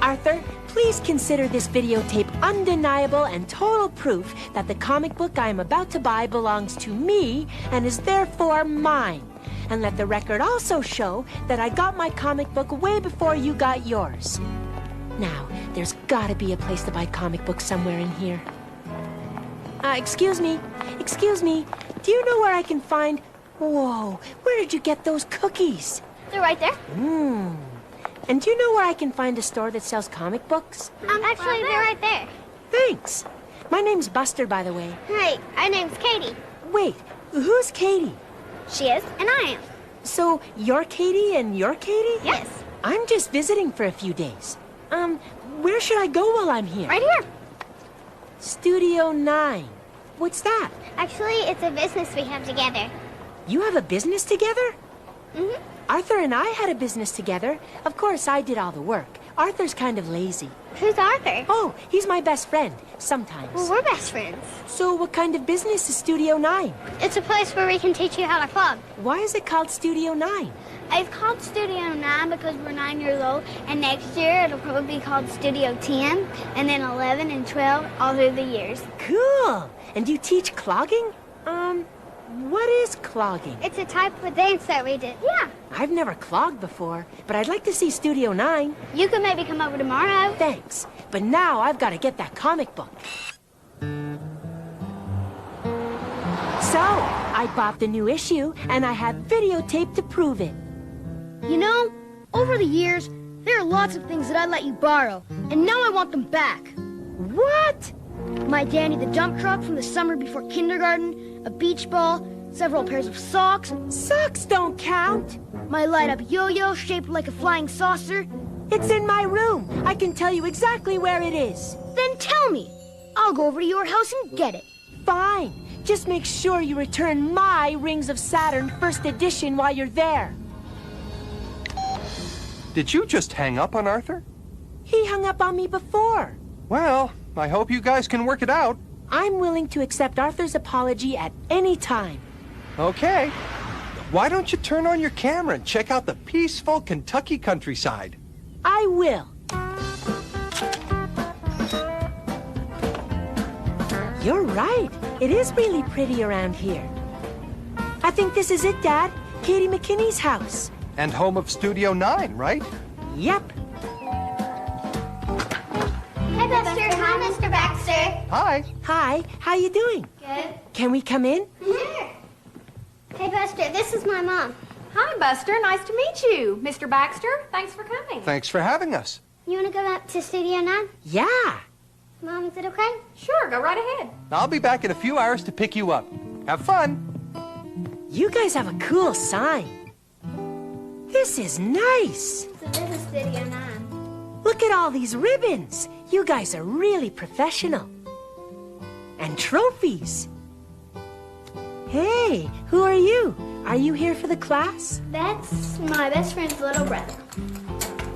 Arthur, please consider this videotape undeniable and total proof that the comic book I am about to buy belongs to me and is therefore mine. and let the record also show that I got my comic book way before you got yours. Now, there's gotta be a place to buy comic books somewhere in here. Excuse me. Do you know where I can find... Whoa, where did you get those cookies? They're right there. And do you know where I can find a store that sells comic books? Actually, they're right there. Thanks. My name's Buster, by the way. Hey, our name's Katie. Wait, who's Katie? She is, and I am. So, you're Katie and you're Katie? Yes. I'm just visiting for a few days. Where should I go while I'm here? Right here. Studio 9. What's that? Actually, it's a business we have together. You have a business together? Mm-hmm. Arthur and I had a business together. Of course, I did all the work. Arthur's kind of lazy. Who's Arthur? Oh, he's my best friend. Sometimes. Well, we're best friends. So what kind of business is Studio 9? It's a place where we can teach you how to clog. Why is it called Studio 9? It's called Studio 9 because we're 9 years old, and next year it'll probably be called Studio 10, and then 11 and 12 all through the years. Cool! And you teach clogging? What is clogging? It's a type of dance that we did. Yeah. I've never clogged before, but I'd like to see Studio 9. You could maybe come over tomorrow. Thanks. But now I've got to get that comic book. So, I bought the new issue, and I have videotape to prove it. You know, over the years, there are lots of things that I let you borrow, and now I want them back. What? My Danny the dump truck from the summer before kindergarten, a beach ball, several pairs of socks. Socks don't count. My light-up yo-yo shaped like a flying saucer. It's in my room. I can tell you exactly where it is. Then tell me. I'll go over to your house and get it. Fine. Just make sure you return my Rings of Saturn first edition while you're there. Did you just hang up on Arthur? He hung up on me before. Well, I hope you guys can work it out. I'm willing to accept Arthur's apology at any time. Okay. Why don't you turn on your camera and check out the peaceful Kentucky countryside? I will. You're right. It is really pretty around here. I think this is it, Dad. Katie McKinney's house. And home of Studio 9, right? Yep. Hey, Buster. Hi, Mr. Baxter. Hi. Hi. How you doing? Good. Can we come in? Sure. Hey, Buster. This is my mom. Hi, Buster. Nice to meet you. Mr. Baxter, thanks for coming. Thanks for having us. You want to go up to Studio 9? Yeah. Mom, is it okay? Sure, go right ahead. I'll be back in a few hours to pick you up. Have fun. You guys have a cool sign. This is nice. So this is Studio 9. Look at all these ribbons. You guys are really professional. And trophies. Hey, who are you? Are you here for the class? That's my best friend's little brother.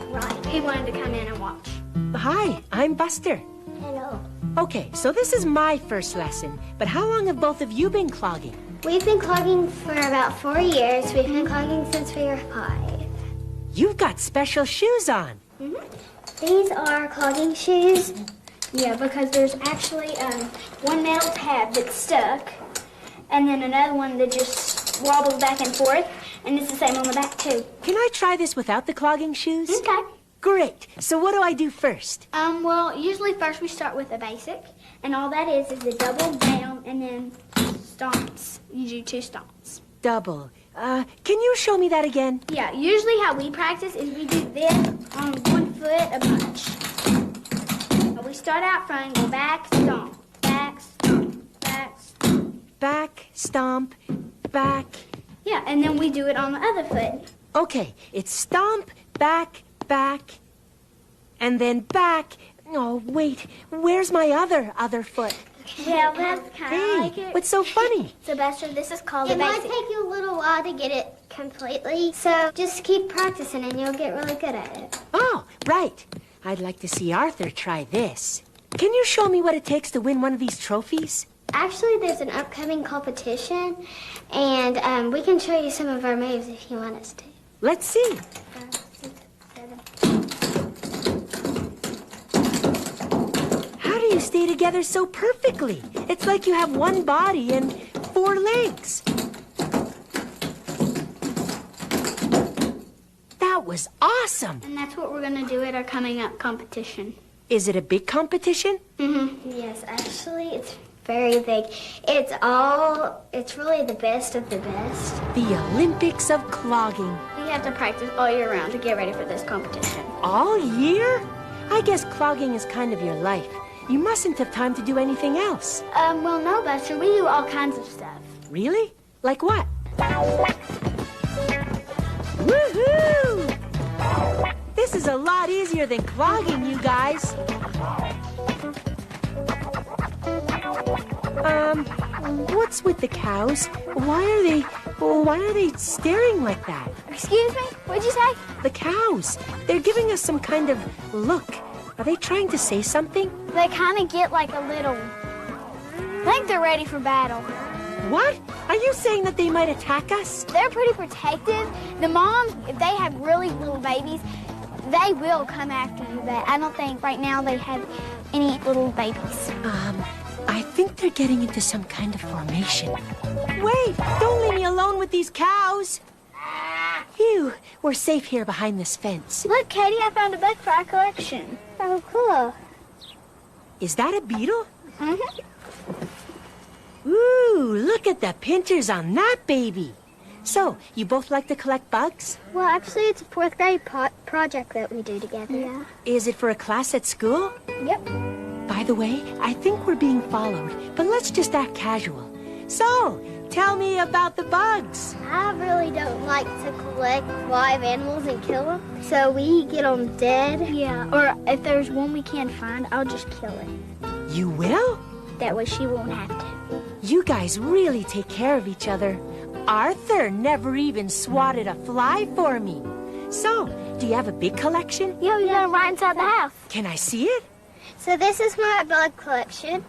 Right. He wanted to come in and watch. Hi, I'm Buster. Hello. Okay, so this is my first lesson. But how long have both of you been clogging? We've been clogging for about 4 years. We've been clogging since we were 5. You've got special shoes on. These are clogging shoes. Yeah, because there's actually one metal tab that's stuck, and then another one that just wobbles back and forth, and it's the same on the back too. Can I try this without the clogging shoes? Okay. Great. So what do I do first? Well, usually first we start with a basic, and all that is a double down and then stomps. You do 2 stomps. Double. Can you show me that again? Yeah, usually how we practice is we do this on one foot a bunch. We start out front and go back, stomp, back, stomp, back, stomp. Back, stomp, back. Yeah, and then we do it on the other foot. Okay, it's stomp, back, and then back. Oh, wait, where's my other foot? Well, that's kind of like it. What's so funny? Sylvester, this is called the basic. It might take you a little while to get it completely, so just keep practicing and you'll get really good at it. Oh, right. I'd like to see Arthur try this. Can you show me what it takes to win one of these trophies? Actually, there's an upcoming competition, and we can show you some of our moves if you want us to. Let's see. 5, 6, 7. How do you stay together so perfectly? It's like you have one body and 4 legs. was awesome. And that's what we're going to do at our coming up competition. Is it a big competition? Mm-hmm. Yes, actually, it's very big. It's really the best of the best. The Olympics of clogging. We have to practice all year round to get ready for this competition. All year? I guess clogging is kind of your life. You mustn't have time to do anything else. Well, no, Buster. We do all kinds of stuff. Really? Like what? Woohoo! This is a lot easier than clogging, you guys. What's with the cows? Why are they staring like that? Excuse me? What'd you say? The cows. They're giving us some kind of look. Are they trying to say something? They kind of get like a little... I think they're ready for battle. What? Are you saying that they might attack us? They're pretty protective. The moms, if they have really little babies, they will come after you, but I don't think right now they have any little babies. I think they're getting into some kind of formation. Wait! Don't leave me alone with these cows! Phew, we're safe here behind this fence. Look, Katie, I found a book for our collection. Oh, cool. Is that a beetle? Mm-hmm. Ooh, look at the pinchers on that baby. So, you both like to collect bugs? Well, actually, it's a 4th grade project that we do together. Yeah. Is it for a class at school? Yep. By the way, I think we're being followed, but let's just act casual. So, tell me about the bugs. I really don't like to collect live animals and kill them, so we get them dead. Yeah, or if there's one we can't find, I'll just kill it. You will? That way she won't have to. You guys really take care of each other. Arthur never even swatted a fly for me. So, do you have a big collection? Yeah, we got them right inside the house. Can I see it? So this is my bug collection.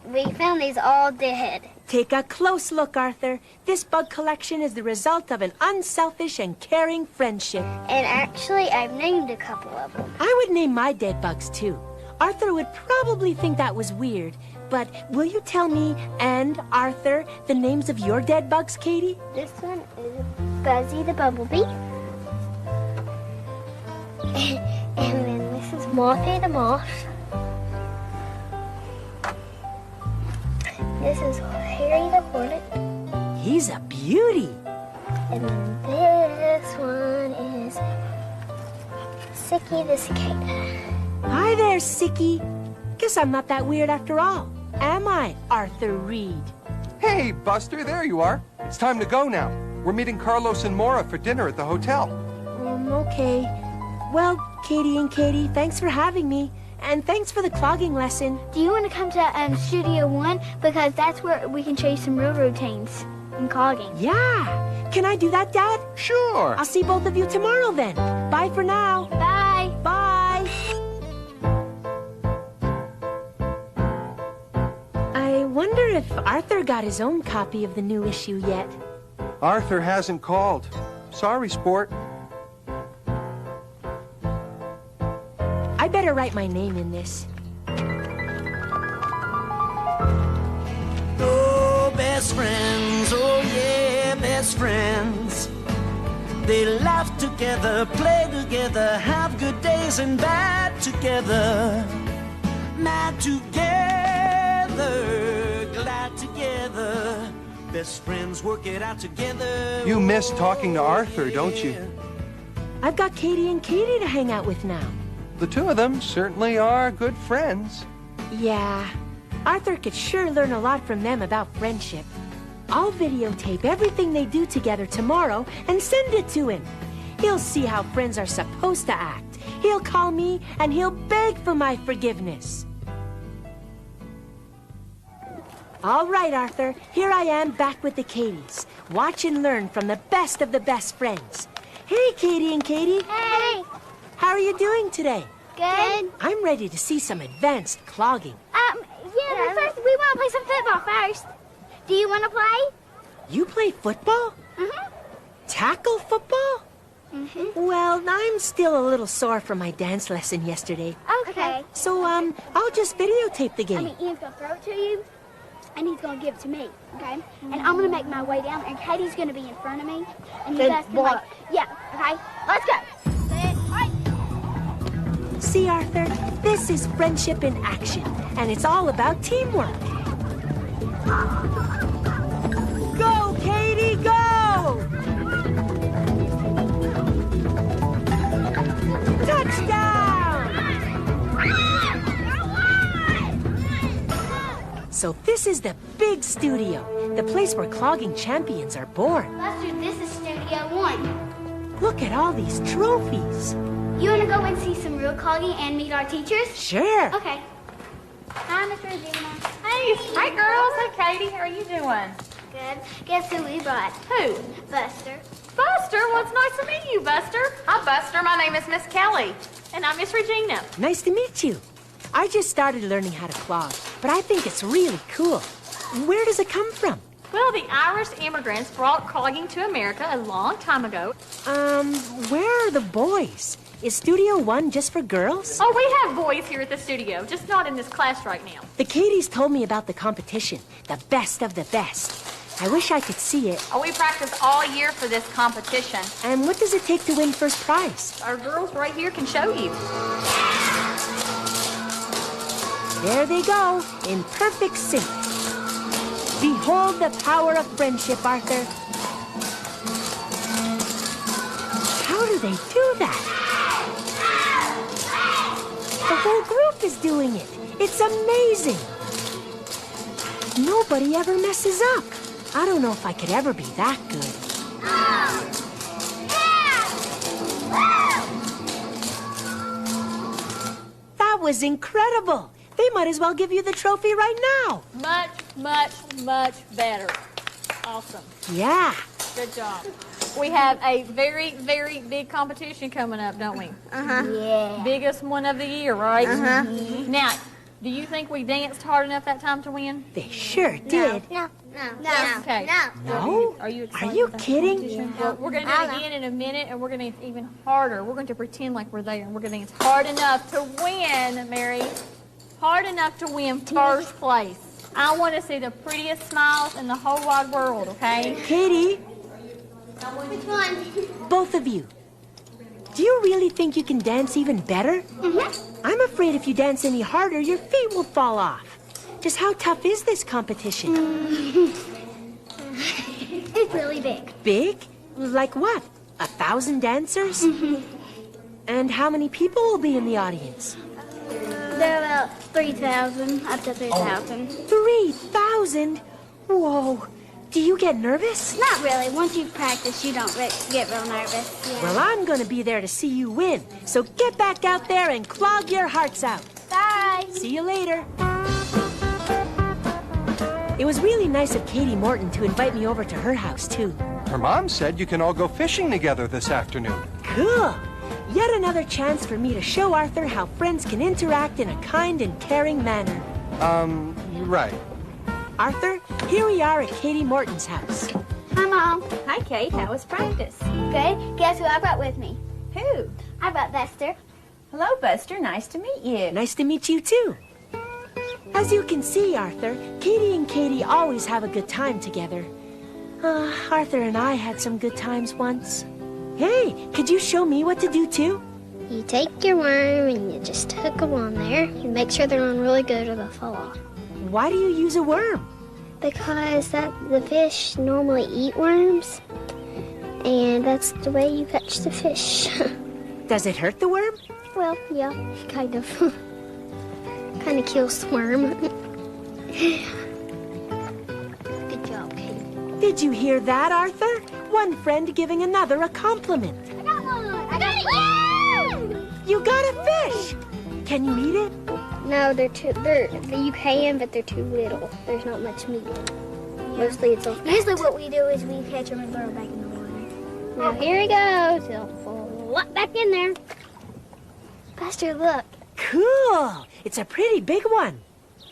We found these all dead. Take a close look, Arthur. This bug collection is the result of an unselfish and caring friendship. And actually, I've named a couple of them. I would name my dead bugs, too. Arthur would probably think that was weird, but will you tell me and Arthur the names of your dead bugs, Katie? This one is Buzzy the Bumblebee. And then this is Mothy the Moth. This is Harry the Hornet. He's a beauty. And then this one is Sicky the Cicada. Hi there, Sicky. Guess I'm not that weird after all, am I, Arthur Reed? Hey, Buster, there you are. It's time to go now. We're meeting Carlos and Maura for dinner at the hotel. Okay. Well, Katie and Katie, thanks for having me. And thanks for the clogging lesson. Do you want to come to Studio 1? Because that's where we can show you some real routines in clogging. Yeah. Can I do that, Dad? Sure. I'll see both of you tomorrow then. Bye for now. Bye. Bye. I wonder if Arthur got his own copy of the new issue yet. Arthur hasn't called. Sorry, sport. I better write my name in this. Oh, best friends, oh yeah, best friends. They laugh together, play together, have good days and bad together. Mad together, glad together. Best friends work it out together. You miss talking to Arthur, don't you? I've got Katie and Katie to hang out with now. The two of them certainly are good friends. Yeah, Arthur could sure learn a lot from them about friendship. I'll videotape everything they do together tomorrow and send it to him. He'll see how friends are supposed to act. He'll call me and he'll beg for my forgiveness. All right, Arthur, here I am back with the Katies. Watch and learn from the best of the best friends. Hey, Katie and Katie. Hey. How are you doing today? Good. I'm ready to see some advanced clogging. Yeah, but first we want to play some football first. Do you want to play? You play football? Mm-hmm. Tackle football? Mm-hmm. Well, I'm still a little sore from my dance lesson yesterday. Okay. So, I'll just videotape the game. Ian's going to throw it to you, and he's going to give it to me, okay? And I'm going to make my way down, and Katie's going to be in front of me. And you guys can, yeah, okay? Let's go. See, Arthur, this is friendship in action, and it's all about teamwork. Go, Katie, go! Touchdown! So this is the big studio, the place where clogging champions are born. Buster, this is Studio 1. Look at all these trophies. You want to go and see some real clogging and meet our teachers? Sure. Okay. Hi, Mr. Regina. Hey, hi girls. Hey, Katie. How are you doing? Good. Guess who we brought? Who? Buster. Buster? Well, it's nice to meet you, Buster. Hi, Buster. My name is Miss Kelly. And I'm Miss Regina. Nice to meet you. I just started learning how to clog, but I think it's really cool. Where does it come from? Well, the Irish immigrants brought clogging to America a long time ago. Where are the boys? Is Studio 1 just for girls? Oh, we have boys here at the studio, just not in this class right now. The Katies told me about the competition, the best of the best. I wish I could see it. Oh, we practice all year for this competition. And what does it take to win first prize? Our girls right here can show you. There they go, in perfect sync. Behold the power of friendship, Arthur. How do they do that? The whole group is doing it. It's amazing. Nobody ever messes up. I don't know if I could ever be that good. That was incredible. They might as well give you the trophy right now. Much, much, much better. Awesome. Yeah. Good job. We have a very, very big competition coming up, don't we? Uh-huh. Yeah. Biggest one of the year, right? Uh-huh. Now, do you think we danced hard enough that time to win? They sure did. No. Okay. No? Are you excited? Are you for that kidding? competition? Well, we're going to do it again in a minute, and we're going to dance even harder. We're going to pretend like we're there, and we're going to dance hard enough to win, Mary. Hard enough to win first place. I want to see the prettiest smiles in the whole wide world, okay? Katie. Which one? Both of you. Do you really think you can dance even better? Mm-hmm. I'm afraid if you dance any harder, your feet will fall off. Just how tough is this competition? It's really big. Big? Like what? 1,000 dancers? Mm-hmm. And how many people will be in the audience? There are about 3,000, up to 3,000. 3,000? Whoa. Do you get nervous? Not really. Once you practice, you don't get real nervous. Yeah. Well, I'm going to be there to see you win. So get back out there and clog your hearts out. Bye. See you later. It was really nice of Katie Morton to invite me over to her house, too. Her mom said you can all go fishing together this afternoon. Cool. Yet another chance for me to show Arthur how friends can interact in a kind and caring manner. Right. Arthur, here we are at Katie Morton's house. Hi, Mom. Hi, Kate. How was practice? Good. Guess who I brought with me? Who? I brought Buster. Hello, Buster. Nice to meet you. Nice to meet you, too. As you can see, Arthur, Katie and Katie always have a good time together. Arthur and I had some good times once. Hey, could you show me what to do, too? You take your worm and you just hook them on there. You make sure they're on really good or they'll fall off. Why do you use a worm? Because the fish normally eat worms, and that's the way you catch the fish. Does it hurt the worm? Well, yeah, kind of. Kind of kills the worm. Good job, Katie. Did you hear that, Arthur? One friend giving another a compliment. I got one! I got it! You got a fish! Can you eat it? No, you can, but they're too little. There's not much meat. Mostly it's all fat. Usually what we do is we catch them and throw them back in the water. Now here he goes. He'll flop back in there. Buster, look. Cool! It's a pretty big one.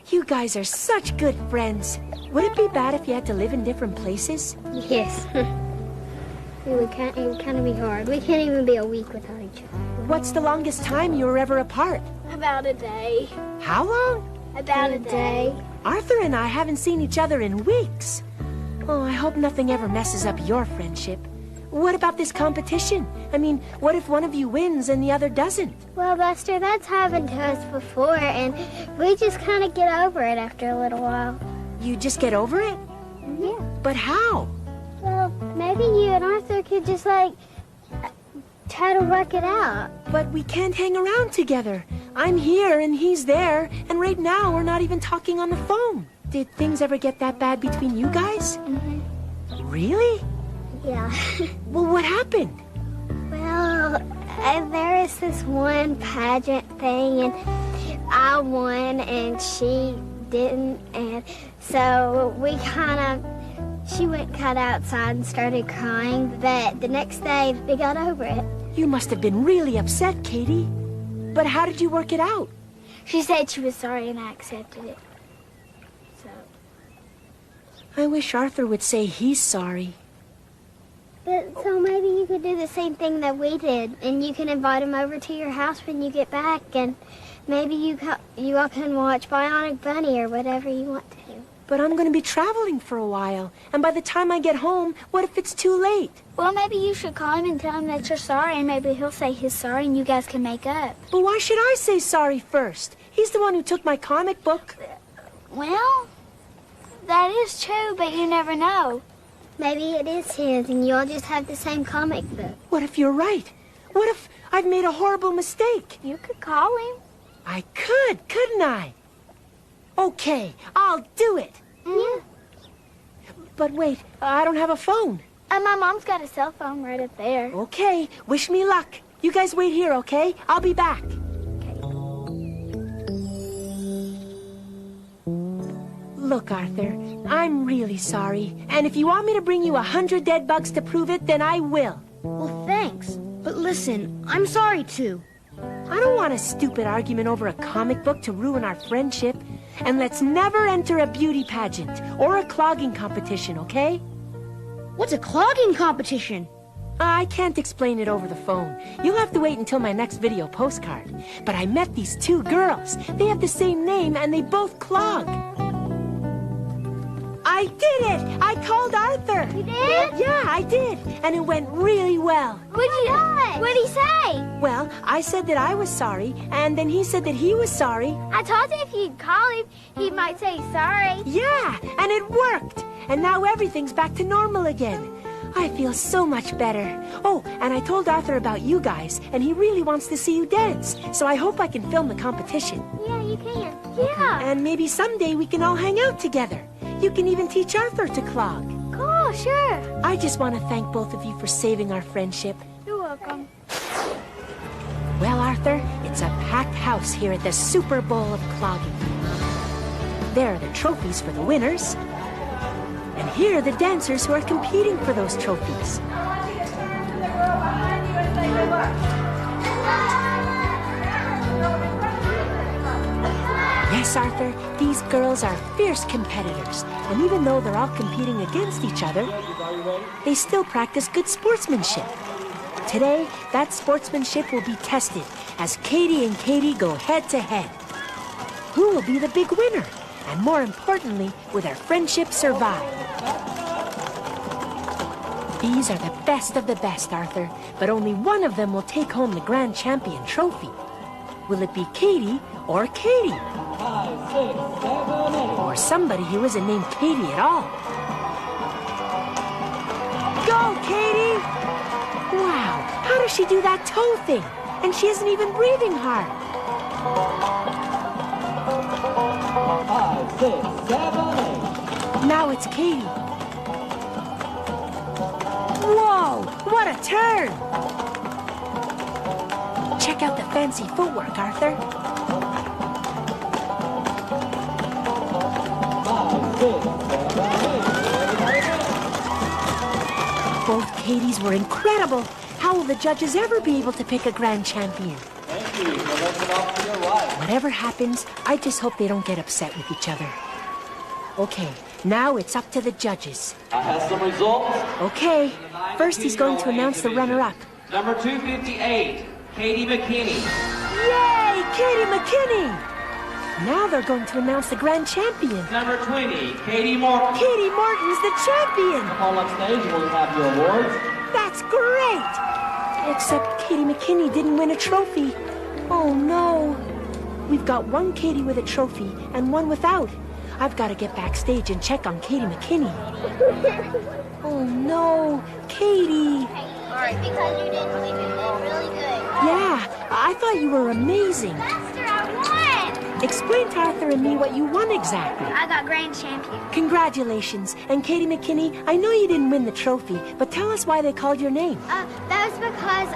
You guys are such good friends. Would it be bad if you had to live in different places? Yes. It would kind of be hard. We can't even be a week without each other. What's the longest time you were ever apart? About a day. How long? About a day. Arthur and I haven't seen each other in weeks. Oh, I hope nothing ever messes up your friendship. what about this competition? I mean, what if one of you wins and the other doesn't? Well, Buster, that's happened to us before, and we just kind of get over it after a little while. You just get over it? Yeah. But how? Well, maybe you and Arthur could just, like, try to work it out. But we can't hang around together. I'm here and he's there, and right now we're not even talking on the phone. Did things ever get that bad between you guys? Mm-hmm. Really? Yeah. Well, what happened? Well, there is this one pageant thing, and I won and she didn't, and so she went cut outside and started crying, but the next day they got over it. You must have been really upset, Katie. But how did you work it out? She said she was sorry and I accepted it. So. I wish Arthur would say he's sorry. But so maybe you could do the same thing that we did, and you can invite him over to your house when you get back, and maybe you all can watch Bionic Bunny or whatever you want to. But I'm going to be traveling for a while, and by the time I get home, what if it's too late? Well, maybe you should call him and tell him that you're sorry, and maybe he'll say he's sorry and you guys can make up. But why should I say sorry first? He's the one who took my comic book. Well, that is true, but you never know. Maybe it is his, and you all just have the same comic book. What if you're right? What if I've made a horrible mistake? You could call him. I could, couldn't I? Okay, I'll do it. Yeah. But wait, I don't have a phone. My mom's got a cell phone right up there. Okay, wish me luck. You guys wait here, okay? I'll be back. Look, Arthur, I'm really sorry. And if you want me to bring you 100 dead bugs to prove it, then I will. Well, thanks. But listen, I'm sorry too. I don't want a stupid argument over a comic book to ruin our friendship. And let's never enter a beauty pageant or a clogging competition, okay? What's a clogging competition? I can't explain it over the phone. You'll have to wait until my next video postcard. But I met these two girls. They have the same name and they both clog. I did it! I called Arthur. You did? Yeah, I did. And it went really well. What'd he say? Well, I said that I was sorry, and then he said that he was sorry. I told you if you'd call him, he might say sorry. Yeah, and it worked. And now everything's back to normal again. I feel so much better. Oh, and I told Arthur about you guys, and he really wants to see you dance. So I hope I can film the competition. Yeah, you can. Yeah. And maybe someday we can all hang out together. You can even teach Arthur to clog. Cool, sure. I just want to thank both of you for saving our friendship. You're welcome. Well, Arthur, it's a packed house here at the Super Bowl of clogging. There are the trophies for the winners. And here are the dancers who are competing for those trophies. Yes, Arthur, these girls are fierce competitors. And even though they're all competing against each other, they still practice good sportsmanship. Today, that sportsmanship will be tested as Katie and Katie go head-to-head. Who will be the big winner? And more importantly, will their friendship survive? These are the best of the best, Arthur, but only one of them will take home the grand champion trophy. Will it be Katie or Katie? 5, 6, 7, 8. Or somebody who isn't named Katie at all. Go, Katie! Wow, how does she do that toe thing? And she isn't even breathing hard. 5, 6, 7, 8. Now it's Katie. Whoa, what a turn! Check out the fancy footwork, Arthur. 5, 6, 7, 8. Both Katies were incredible. How will the judges ever be able to pick a grand champion? Thank you. So let's get off to your right. Whatever happens, I just hope they don't get upset with each other. Okay, now it's up to the judges. I have some results. Okay, first he's going to announce the runner-up. Number 258, Katie McKinney. Yay, Katie McKinney! Now they're going to announce the grand champion. Number 20, Katie Morton. Katie Morton's the champion. Call up stage, we'll have your awards. That's great. Except Katie McKinney didn't win a trophy. Oh, no. We've got one Katie with a trophy and one without. I've got to get backstage and check on Katie McKinney. Oh, no. Katie. All right, because you did really good. Yeah, I thought you were amazing. Sylvester, I won! Explain to Arthur and me what you won exactly. I got grand champion. Congratulations. And Katie McKinney, I know you didn't win the trophy, but tell us why they called your name. That was because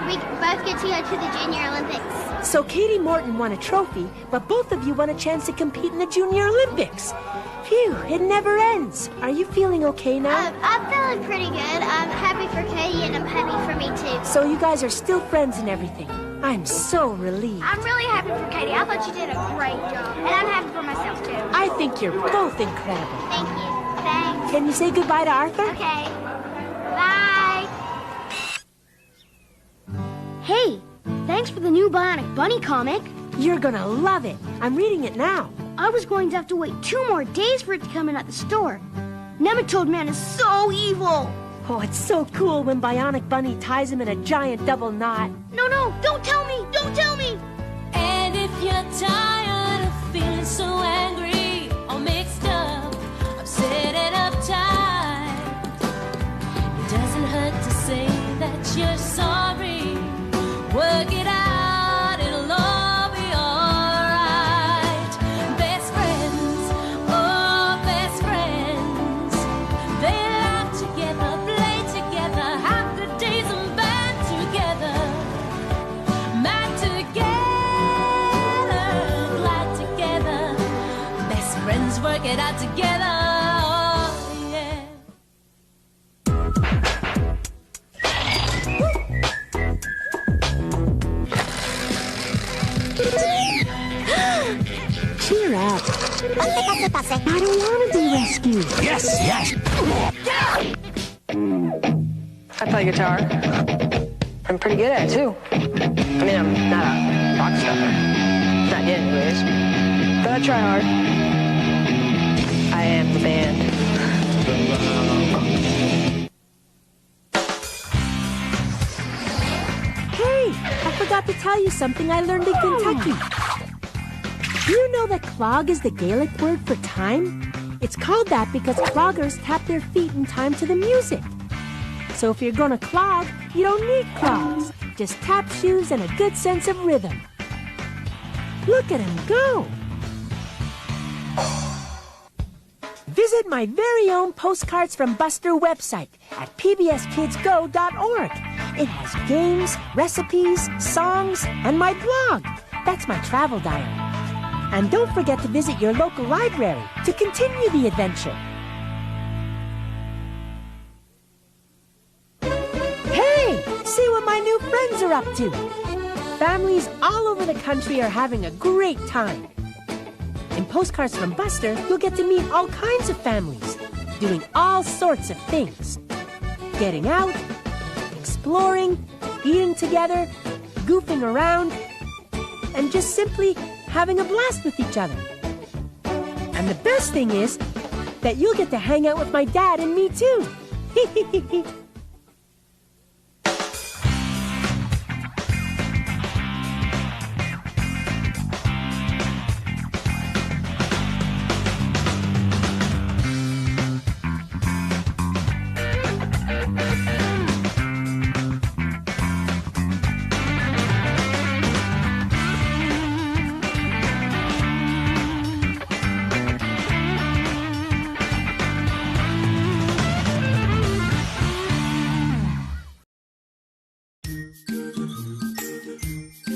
we both get to go to the Junior Olympics. So Katie Morton won a trophy, but both of you won a chance to compete in the Junior Olympics. Phew, it never ends. Are you feeling okay now? I'm feeling pretty good. I'm happy for Katie and I'm happy for me too. So you guys are still friends and everything. I'm so relieved. I'm really happy for Katie. I thought you did a great job. And I'm happy for myself too. I think you're both incredible. Thank you. Thanks. Can you say goodbye to Arthur? Okay. Bye. Hey, thanks for the new Bionic Bunny comic. You're gonna love it. I'm reading it now. I was going to have to wait 2 more days for it to come in at the store. Nematode Man is so evil. Oh, it's so cool when Bionic Bunny ties him in a giant double knot. No, don't tell me. Don't tell me. And if you're tired of feeling so angry or mixed up, upset and uptight, it doesn't hurt to say that you're sorry. Work it out, it'll all be alright. Best friends, oh best friends, they laugh together, play together, have good days and bad together. Mad together, glad together. Best friends work it out together, oh yeah. Cheer up. I don't want to be rescued. Yes. I play guitar. I'm pretty good at it, too. I mean, I'm not a rock star. Not yet, anyways. But I try hard. I am the band. Hey, I forgot to tell you something I learned in Kentucky. Do you know that clog is the Gaelic word for time? It's called that because cloggers tap their feet in time to the music. So if you're gonna clog, you don't need clogs. Just tap shoes and a good sense of rhythm. Look at him go! Visit my very own Postcards from Buster website at pbskidsgo.org. It has games, recipes, songs, and my blog. That's my travel diary. And don't forget to visit your local library to continue the adventure. Hey, see what my new friends are up to. Families all over the country are having a great time. In Postcards from Buster, you'll get to meet all kinds of families, doing all sorts of things. Getting out, exploring, eating together, goofing around, and just simply having a blast with each other. And the best thing is that you'll get to hang out with my dad and me too.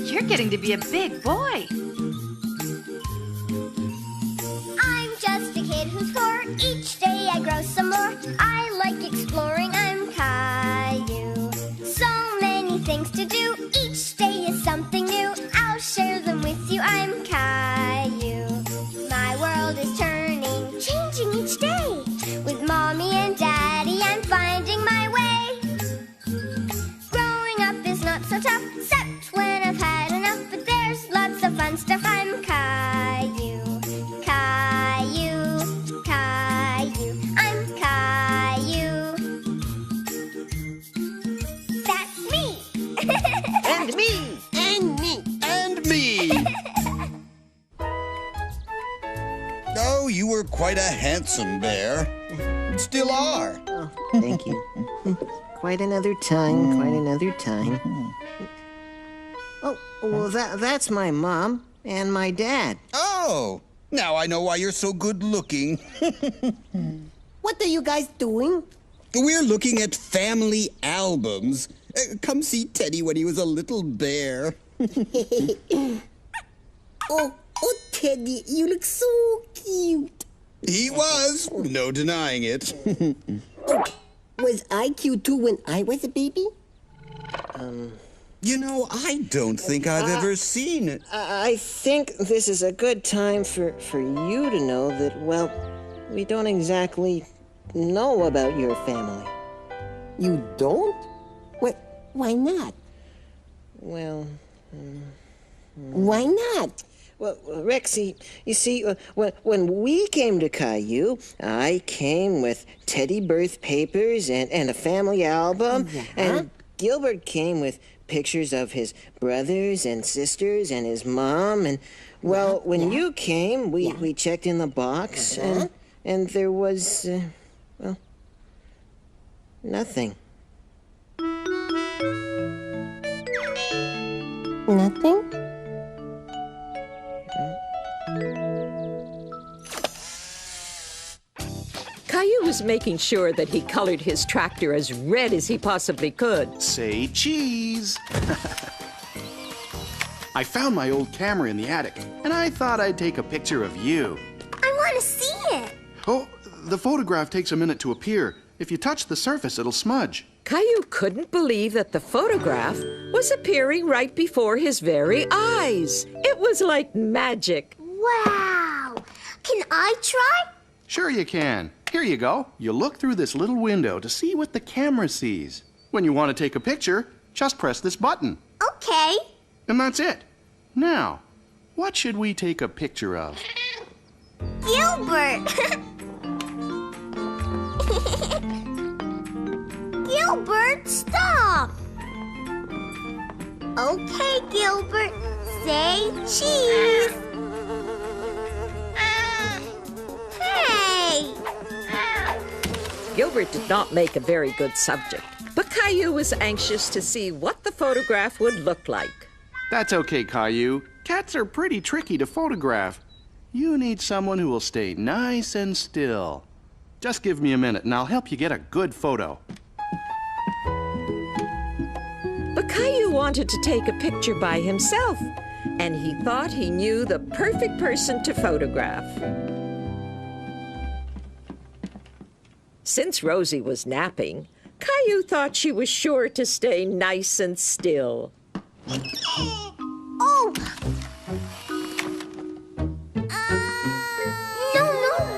You're getting to be a big boy. I'm just a kid who's 4. Each day I grow some more. I like exploring. I'm Caillou. So many things to do. Each day is something new. I'll share them with you. I'm Caillou. My world is turning, changing each day. With mommy and daddy, I'm finding my way. Growing up is not so tough, except when I've had enough. But there's lots of fun stuff. I'm Caillou. quite a handsome bear. Still are. Oh, thank you. Quite another time, quite another time. Oh, well, that's my mom and my dad. Oh, now I know why you're so good looking. What are you guys doing? We're looking at family albums. Come see Teddy when he was a little bear. Oh, Teddy, you look so cute. He was, no denying it. Was I cute too when I was a baby? You know, I don't think I've ever seen it. I think this is a good time for you to know that, well, we don't exactly know about your family. You don't? Why not? Well, why not? Well, Rexy, you see, when we came to Caillou, I came with Teddy birth papers and a family album, and Gilbert came with pictures of his brothers and sisters and his mom, and, well, when you came, we checked in the box, and there was, well, nothing. Nothing? Caillou was making sure that he colored his tractor as red as he possibly could. Say cheese! I found my old camera in the attic, and I thought I'd take a picture of you. I want to see it. Oh, the photograph takes a minute to appear. If you touch the surface, it'll smudge. Caillou couldn't believe that the photograph was appearing right before his very eyes. It was like magic. Wow! Can I try? Sure you can. Here you go. You look through this little window to see what the camera sees. When you want to take a picture, just press this button. Okay. And that's it. Now, what should we take a picture of? Gilbert! Gilbert, stop! Okay, Gilbert, say cheese. Hey! Gilbert did not make a very good subject, but Caillou was anxious to see what the photograph would look like. That's okay, Caillou. Cats are pretty tricky to photograph. You need someone who will stay nice and still. Just give me a minute and I'll help you get a good photo. But Caillou wanted to take a picture by himself, and he thought he knew the perfect person to photograph. Since Rosie was napping, Caillou thought she was sure to stay nice and still. Oh! No,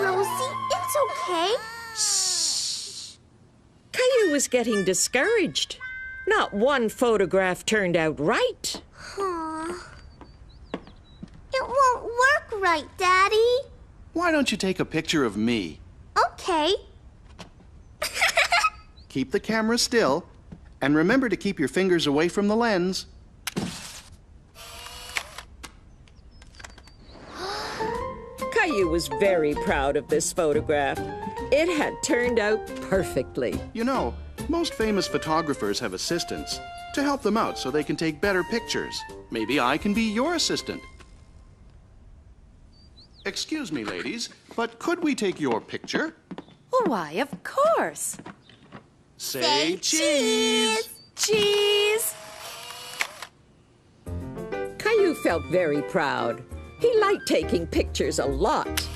Rosie, it's okay. Shh! Caillou was getting discouraged. Not one photograph turned out right. It won't work right, Daddy. Why don't you take a picture of me? Okay. Keep the camera still, and remember to keep your fingers away from the lens. Caillou was very proud of this photograph. It had turned out perfectly. You know, most famous photographers have assistants to help them out so they can take better pictures. Maybe I can be your assistant. Excuse me, ladies, but could we take your picture? Why, of course. Say cheese! Cheese! Caillou felt very proud. He liked taking pictures a lot.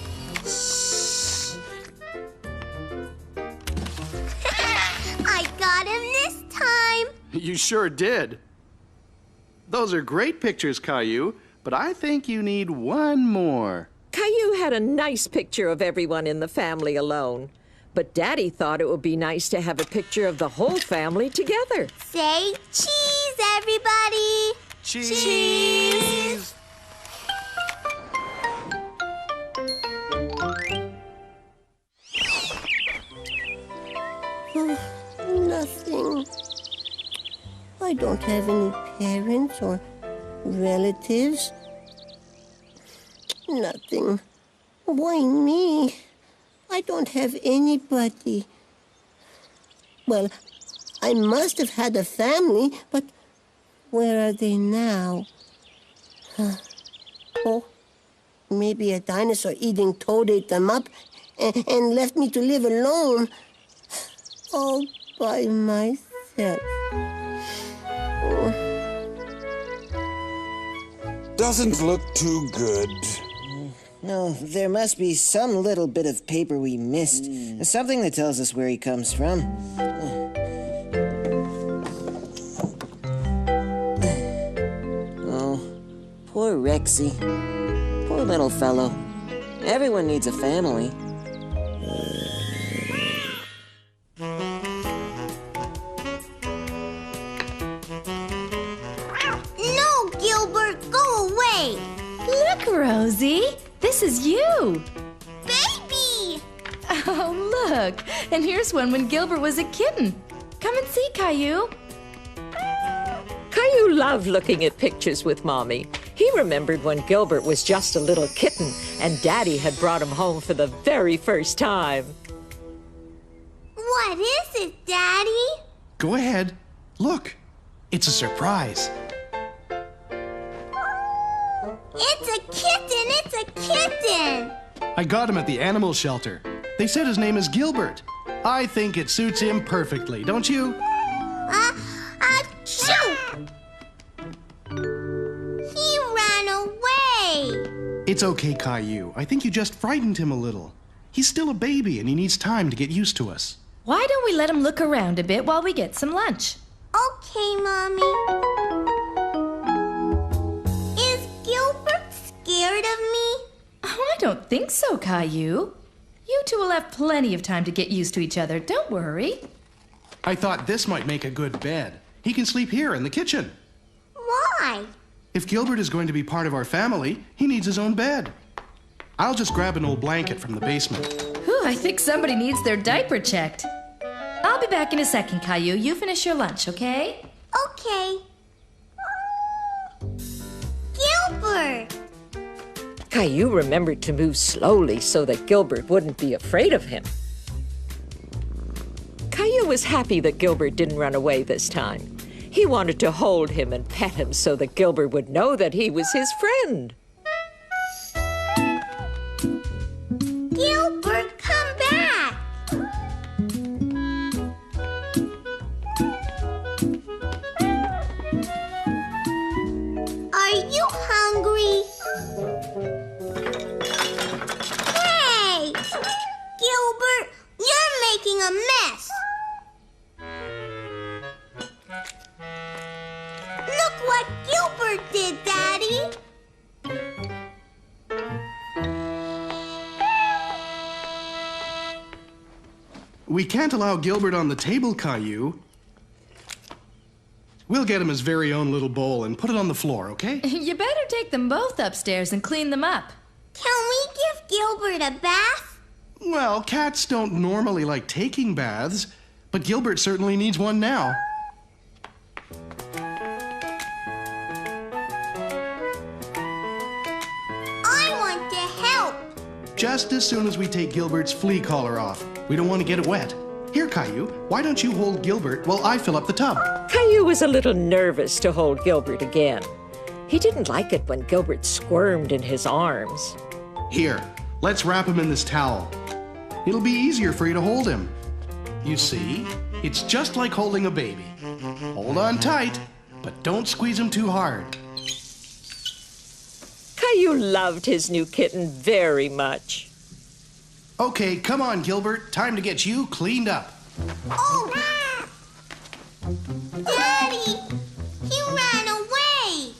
I got him this time. You sure did. Those are great pictures, Caillou, but I think you need one more. Caillou had a nice picture of everyone in the family alone, but Daddy thought it would be nice to have a picture of the whole family together. Say cheese, everybody! Cheese! Nothing. I don't have any parents or relatives. Nothing. Why me? I don't have anybody. Well, I must have had a family, but where are they now? Oh, maybe a dinosaur eating toad ate them up and left me to live alone. All by myself. Doesn't look too good. No, there must be some little bit of paper we missed. Something that tells us where he comes from. Oh, poor Rexy. Poor little fellow. Everyone needs a family. No, Gilbert, go away! Look, Rosie, this is you. Baby! Oh, look, and here's one when Gilbert was a kitten. Come and see, Caillou. Caillou loved looking at pictures with Mommy. He remembered when Gilbert was just a little kitten and Daddy had brought him home for the very first time. What is it, Daddy? Go ahead. Look, it's a surprise. It's a kitten! It's a kitten! I got him at the animal shelter. They said his name is Gilbert. I think it suits him perfectly, don't you? Achoo! He ran away! It's okay, Caillou. I think you just frightened him a little. He's still a baby and he needs time to get used to us. Why don't we let him look around a bit while we get some lunch? Okay, Mommy. Is Gilbert scared of me? Oh, I don't think so, Caillou. You two will have plenty of time to get used to each other. Don't worry. I thought this might make a good bed. He can sleep here in the kitchen. Why? If Gilbert is going to be part of our family, he needs his own bed. I'll just grab an old blanket from the basement. Whew, I think somebody needs their diaper checked. I'll be back in a second, Caillou. You finish your lunch, okay? Okay. Gilbert! Caillou remembered to move slowly so that Gilbert wouldn't be afraid of him. Caillou was happy that Gilbert didn't run away this time. He wanted to hold him and pet him so that Gilbert would know that he was his friend. Gilbert, come back! Are you hungry? Hey! Gilbert, you're making a mess! Look what Gilbert did, Daddy! We can't allow Gilbert on the table, Caillou. We'll get him his very own little bowl and put it on the floor, okay? You better take them both upstairs and clean them up. Can we give Gilbert a bath? Well, cats don't normally like taking baths, but Gilbert certainly needs one now. I want to help. Just as soon as we take Gilbert's flea collar off. We don't want to get it wet. Here, Caillou, why don't you hold Gilbert while I fill up the tub? Caillou was a little nervous to hold Gilbert again. He didn't like it when Gilbert squirmed in his arms. Here, let's wrap him in this towel. It'll be easier for you to hold him. You see, it's just like holding a baby. Hold on tight, but don't squeeze him too hard. Caillou loved his new kitten very much. Okay, come on, Gilbert. Time to get you cleaned up. Oh! Daddy! He ran away!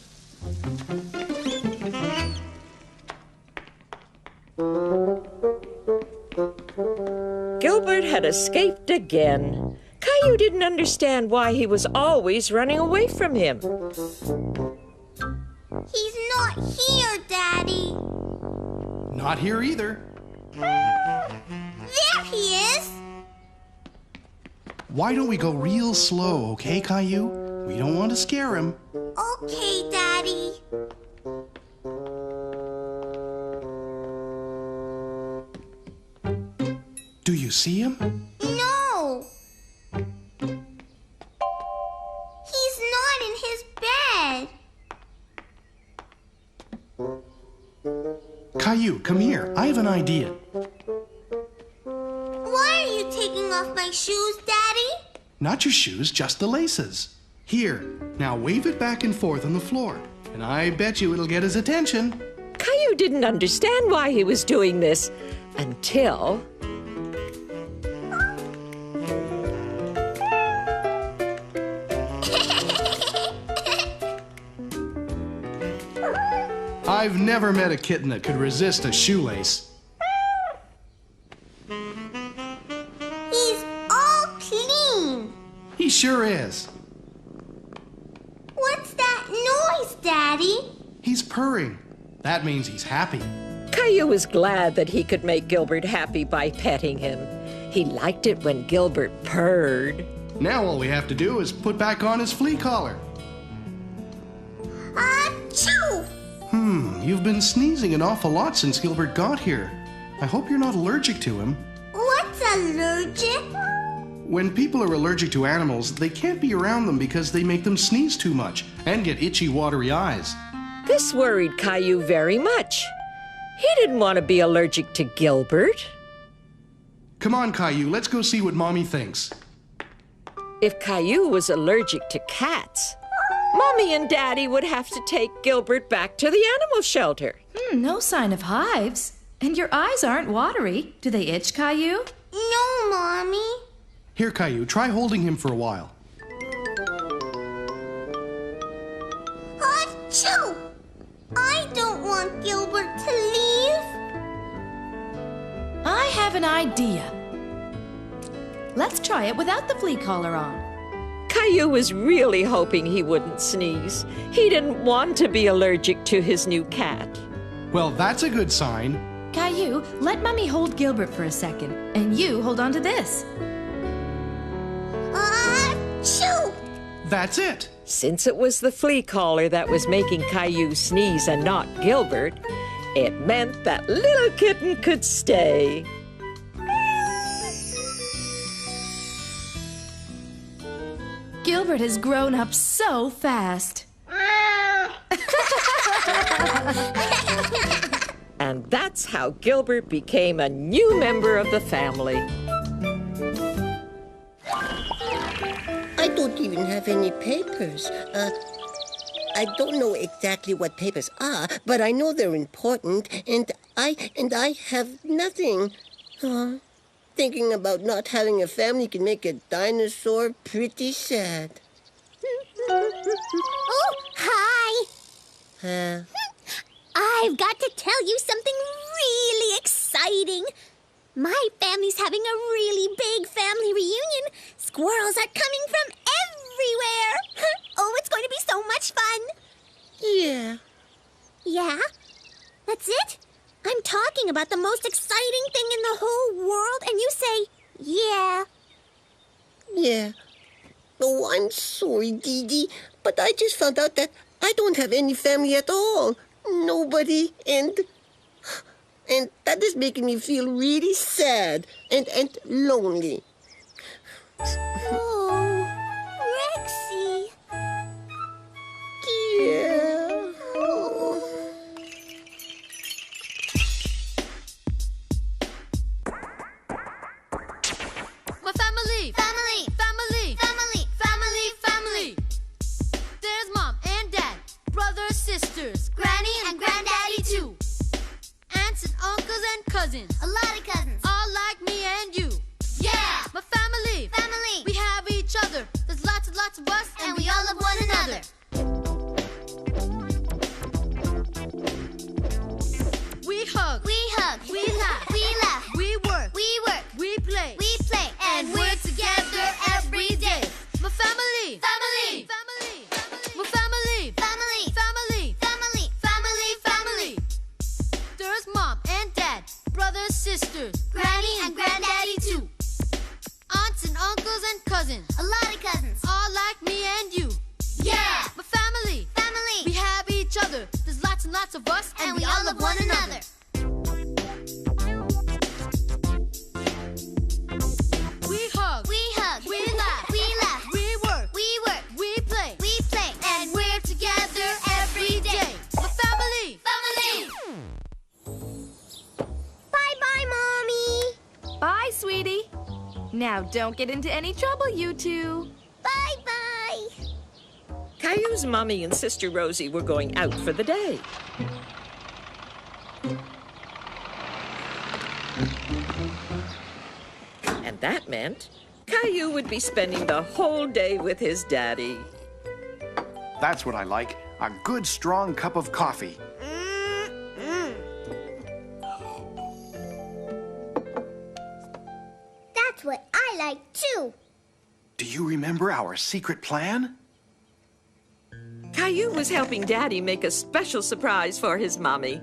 Gilbert had escaped again. Caillou didn't understand why he was always running away from him. He's not here, Daddy. Not here either. There he is! Why don't we go real slow, okay, Caillou? We don't want to scare him. Okay, Daddy. Do you see him? No! He's not in his bed. Caillou, come here. I have an idea. Why are you taking off my shoes, Daddy? Not your shoes, just the laces. Here, now wave it back and forth on the floor, and I bet you it'll get his attention. Caillou didn't understand why he was doing this until... I've never met a kitten that could resist a shoelace. He's all clean. He sure is. What's that noise, Daddy? He's purring. That means he's happy. Caillou was glad that he could make Gilbert happy by petting him. He liked it when Gilbert purred. Now all we have to do is put back on his flea collar. Achoo! You've been sneezing an awful lot since Gilbert got here. I hope you're not allergic to him. What's allergic? When people are allergic to animals, they can't be around them because they make them sneeze too much and get itchy, watery eyes. This worried Caillou very much. He didn't want to be allergic to Gilbert. Come on, Caillou, let's go see what Mommy thinks. If Caillou was allergic to cats, Mommy and Daddy would have to take Gilbert back to the animal shelter. No sign of hives. And your eyes aren't watery. Do they itch, Caillou? No, Mommy. Here, Caillou, try holding him for a while. Achoo! I don't want Gilbert to leave. I have an idea. Let's try it without the flea collar on. Caillou was really hoping he wouldn't sneeze. He didn't want to be allergic to his new cat. Well, that's a good sign. Caillou, let Mummy hold Gilbert for a second, and you hold on to this. Achoo! That's it. Since it was the flea collar that was making Caillou sneeze and not Gilbert, it meant that little kitten could stay. Gilbert has grown up so fast. And that's how Gilbert became a new member of the family. I don't even have any papers. I don't know exactly what papers are, but I know they're important, and I have nothing. Thinking about not having a family can make a dinosaur pretty sad. Oh, hi. I've got to tell you something really exciting. My family's having a really big family reunion. Squirrels are coming from everywhere. Oh, it's going to be so much fun. Yeah. Yeah? That's it? I'm talking about the most exciting thing in the whole world, and you say, yeah. Yeah. Oh, I'm sorry, Dee Dee, but I just found out that I don't have any family at all. Nobody, and that is making me feel really sad and lonely. Oh, Rexy. Yeah. Oh. My family. Family. Family. Family. Family. Family. There's Mom and Dad, brothers, sisters, Granny and Granddaddy too. aunts and uncles and cousins, A lot of cousins. all like me and you. Yeah. My family. Family. We have each other. There's lots and lots of us, And we all love one another. We hug. We hug. We laugh. We laugh. We work. We work. We play. We play. And we're together every day. My family. Family. Family. My family. Family. Family. Family. Family. Family. There's Mom and Dad, brothers, sisters, Granny and Granddaddy too. aunts and uncles and cousins, A lot of cousins. all like me and you. Yeah. My family. Family. We have each other. There's lots and lots of us, And we all love one another. Now, don't get into any trouble, you two. Bye-bye. Caillou's mommy and sister Rosie were going out for the day. And that meant Caillou would be spending the whole day with his daddy. That's what I like. A good, strong cup of coffee. That's what I like, too. Do you remember our secret plan? Caillou was helping Daddy make a special surprise for his mommy.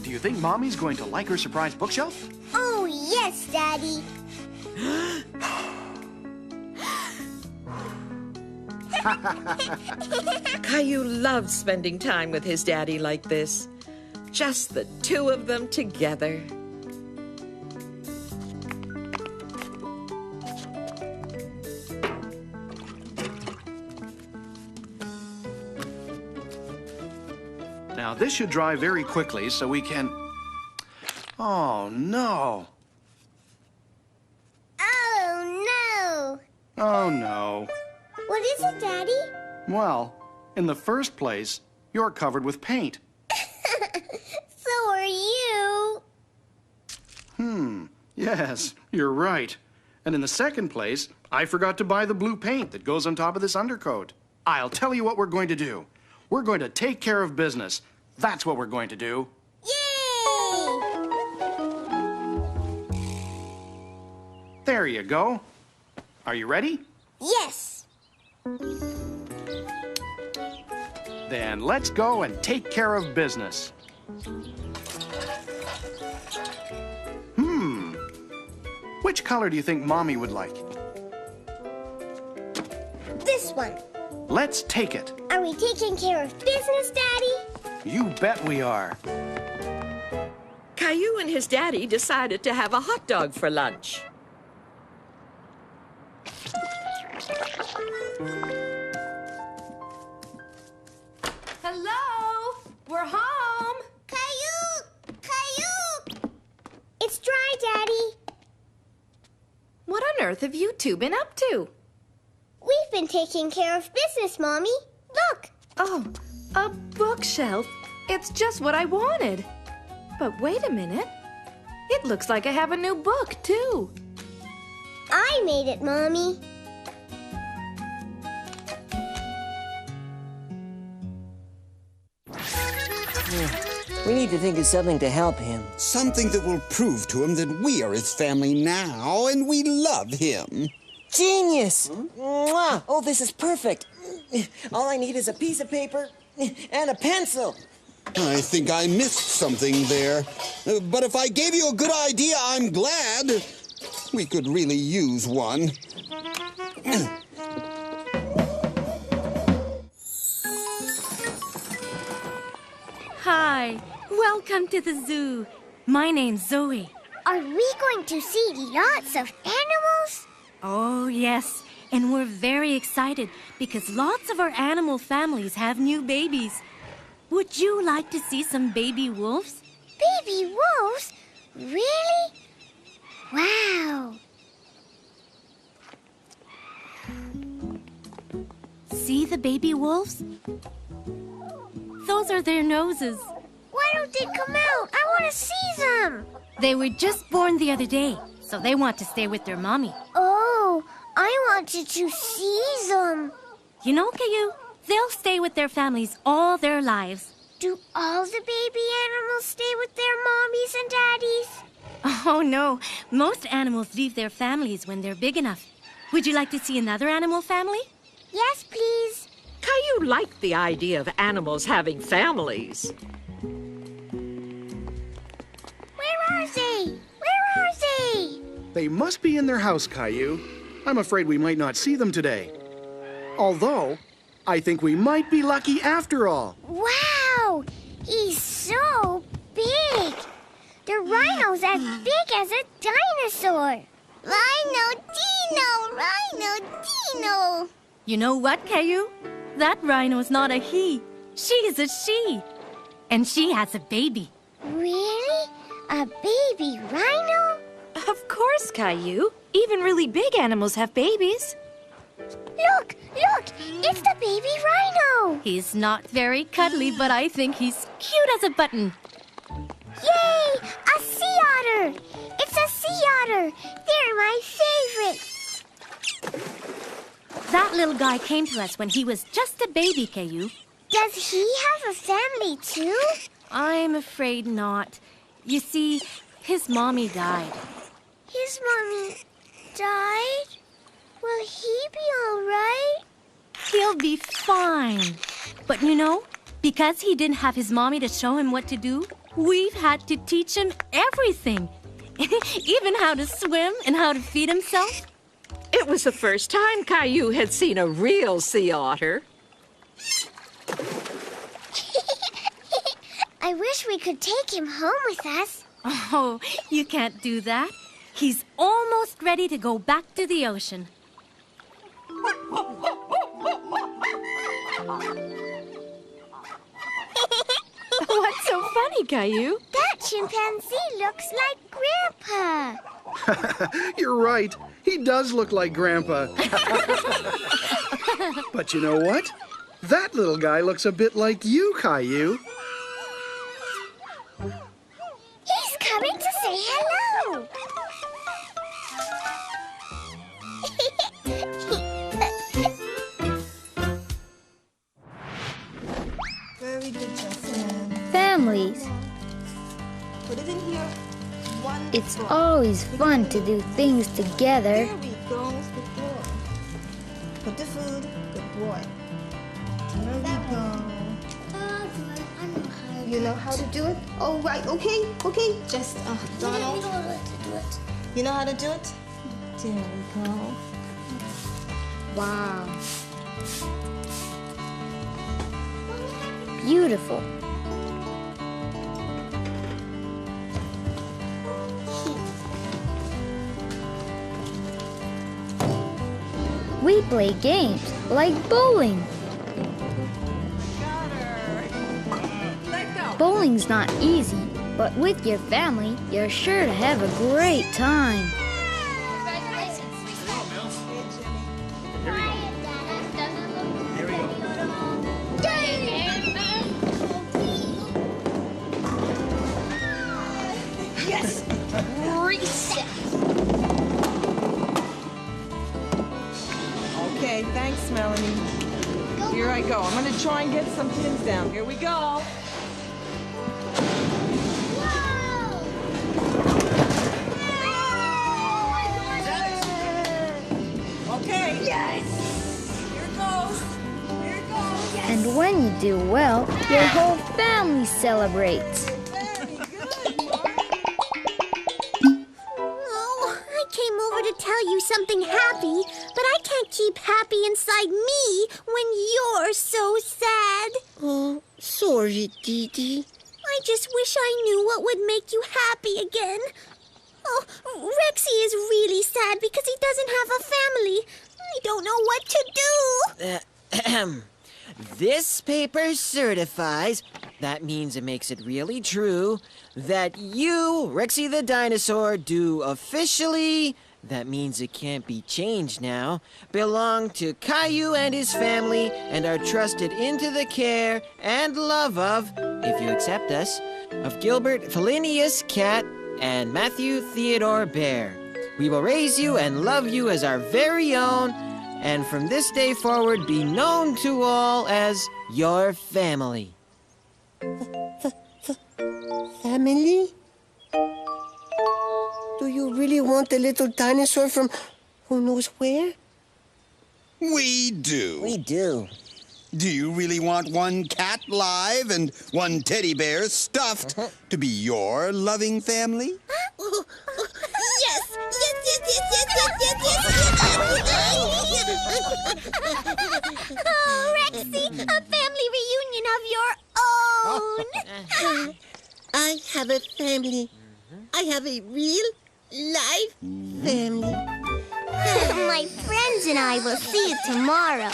Do you think Mommy's going to like her surprise bookshelf? Oh, yes, Daddy. Caillou loved spending time with his daddy like this. Just the two of them together. Now, this should dry very quickly so we can... Oh, no. Oh, no. Oh, no. What is it, Daddy? Well, in the first place, you're covered with paint. So are you. Yes, you're right. And in the second place, I forgot to buy the blue paint that goes on top of this undercoat. I'll tell you what we're going to do. We're going to take care of business. That's what we're going to do. Yay! There you go. Are you ready? Yes. Then let's go and take care of business. Which color do you think Mommy would like? This one. Let's take it. Are we taking care of business, Daddy? You bet we are. Caillou and his daddy decided to have a hot dog for lunch. Hello? We're home. Caillou! Caillou! It's dry, Daddy. What on earth have you two been up to? We've been taking care of business, Mommy. Look! Oh, a bookshelf. It's just what I wanted. But wait a minute. It looks like I have a new book, too. I made it, Mommy. We need to think of something to help him. Something that will prove to him that we are his family now and we love him. Genius! Mwah! Oh, this is perfect. All I need is a piece of paper and a pencil. I think I missed something there. But if I gave you a good idea, I'm glad. We could really use one. Hi, welcome to the zoo. My name's Zoe. Are we going to see lots of animals? Oh, yes. And we're very excited because lots of our animal families have new babies. Would you like to see some baby wolves? Baby wolves? Really? Wow. See the baby wolves? Those are their noses. Why don't they come out? I want to see them. They were just born the other day, so they want to stay with their mommy. Oh, I wanted to see them. You know, Caillou, they'll stay with their families all their lives. Do all the baby animals stay with their mommies and daddies? Oh, no. Most animals leave their families when they're big enough. Would you like to see another animal family? Yes, please. Caillou liked the idea of animals having families. Where are they? Where are they? They must be in their house, Caillou. I'm afraid we might not see them today. Although, I think we might be lucky after all. Wow! He's so big. The rhino's as big as a dinosaur. Rhino Dino. You know what, Caillou? That rhino's not a he. She is a she. And she has a baby. Really? A baby rhino? Of course, Caillou. Even really big animals have babies. Look! It's the baby rhino! He's not very cuddly, but I think he's cute as a button. Yay! A sea otter! It's a sea otter! They're my favorite! That little guy came to us when he was just a baby, Caillou. Does he have a family too? I'm afraid not. You see, his mommy died. His mommy died? Will he be all right? He'll be fine. But you know, because he didn't have his mommy to show him what to do, we've had to teach him everything. Even how to swim and how to feed himself. It was the first time Caillou had seen a real sea otter. I wish we could take him home with us. Oh, you can't do that. He's almost ready to go back to the ocean. What's so funny, Caillou? That chimpanzee looks like Grandpa. You're right. He does look like Grandpa. But you know what? That little guy looks a bit like you, Caillou. He's coming to say hello. Very good, Justin. Families. Put it in here. Wonderful. It's always fun to do things together. There we go. Good boy. Put the food. Good boy. There we go. You know how to do it? Oh, right. Okay. Just, Donald. You know how to do it? There we go. Wow. Beautiful. We play games like bowling. Bowling's not easy, but with your family, you're sure to have a great time. Yes! Reset! Okay, thanks, Melanie. Here I go. I'm gonna try and get some pins down. Here we go. Okay. Yes! Here it goes. And when you do well, your whole family celebrates. Oh, I came over to tell you something happy, but I can't keep happy inside me when you're so sad. Oh, sorry, Didi. I just wish I knew what would make you happy again. Oh, Rexy is really sad because he doesn't have a family. I don't know what to do. This paper certifies, that means it makes it really true, that you, Rexy the dinosaur, do officially, that means it can't be changed now, belong to Caillou and his family and are trusted into the care and love of, if you accept us, of Gilbert Felinius Cat and Matthew Theodore Bear. We will raise you and love you as our very own, and from this day forward be known to all as your family. Family? Do you really want the little dinosaur from who knows where? We do. We do. Do you really want one cat live and one teddy bear stuffed to be your loving family? Yes! Oh, Rexy, a family reunion of your own! I have a family. I have a real, live family. My friends and I will see you tomorrow.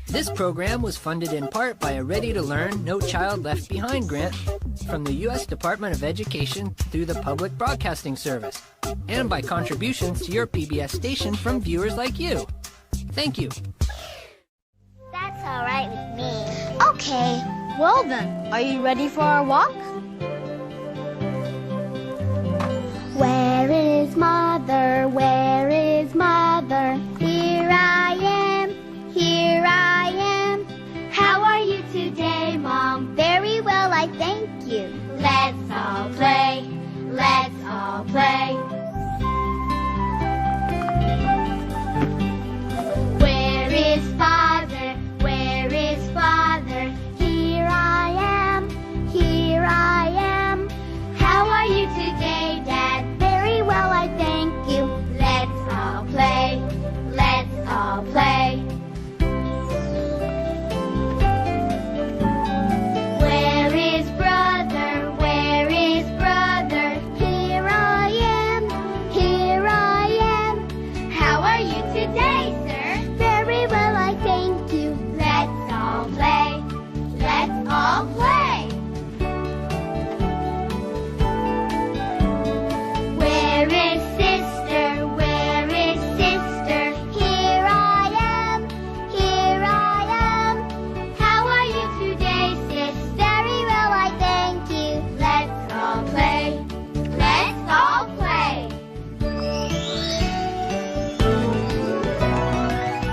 This program was funded in part by a Ready to Learn, No Child Left Behind grant from the U.S. Department of Education through the Public Broadcasting Service, and by contributions to your PBS station from viewers like you. Thank you. That's all right with me. Okay, well then, are you ready for our walk? Where is mother? Where is mother? Here I am, here I am. How are you today, Mom? Very well, I thank you. Let's all play, let's all play. Where is father? Where is father? Here I am, here I am. How are you today, Dad? Very well, I thank you. Let's all play, let's all play. Where is brother? Where is brother? Here I am, here I am. How are you today, sir? Very well, I thank you. Let's all play, let's all play. Where is sister? Where is sister? Here I am, here I am. How are you today, sis? Very well, I thank you. Let's all play, let's all play.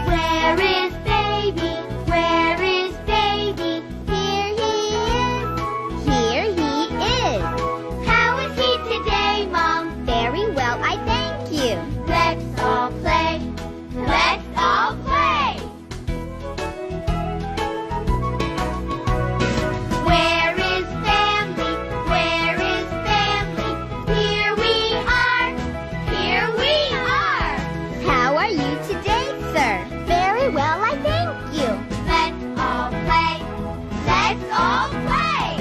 Where is baby? Where is baby? Here he is, here he is. How is he today, Mom? Very well, I thank you. Let's all play, let's all play. Where is family? Where is family? Here we are, here we are. How are you today, sir? Very well, I thank you. Let's all play, let's all play.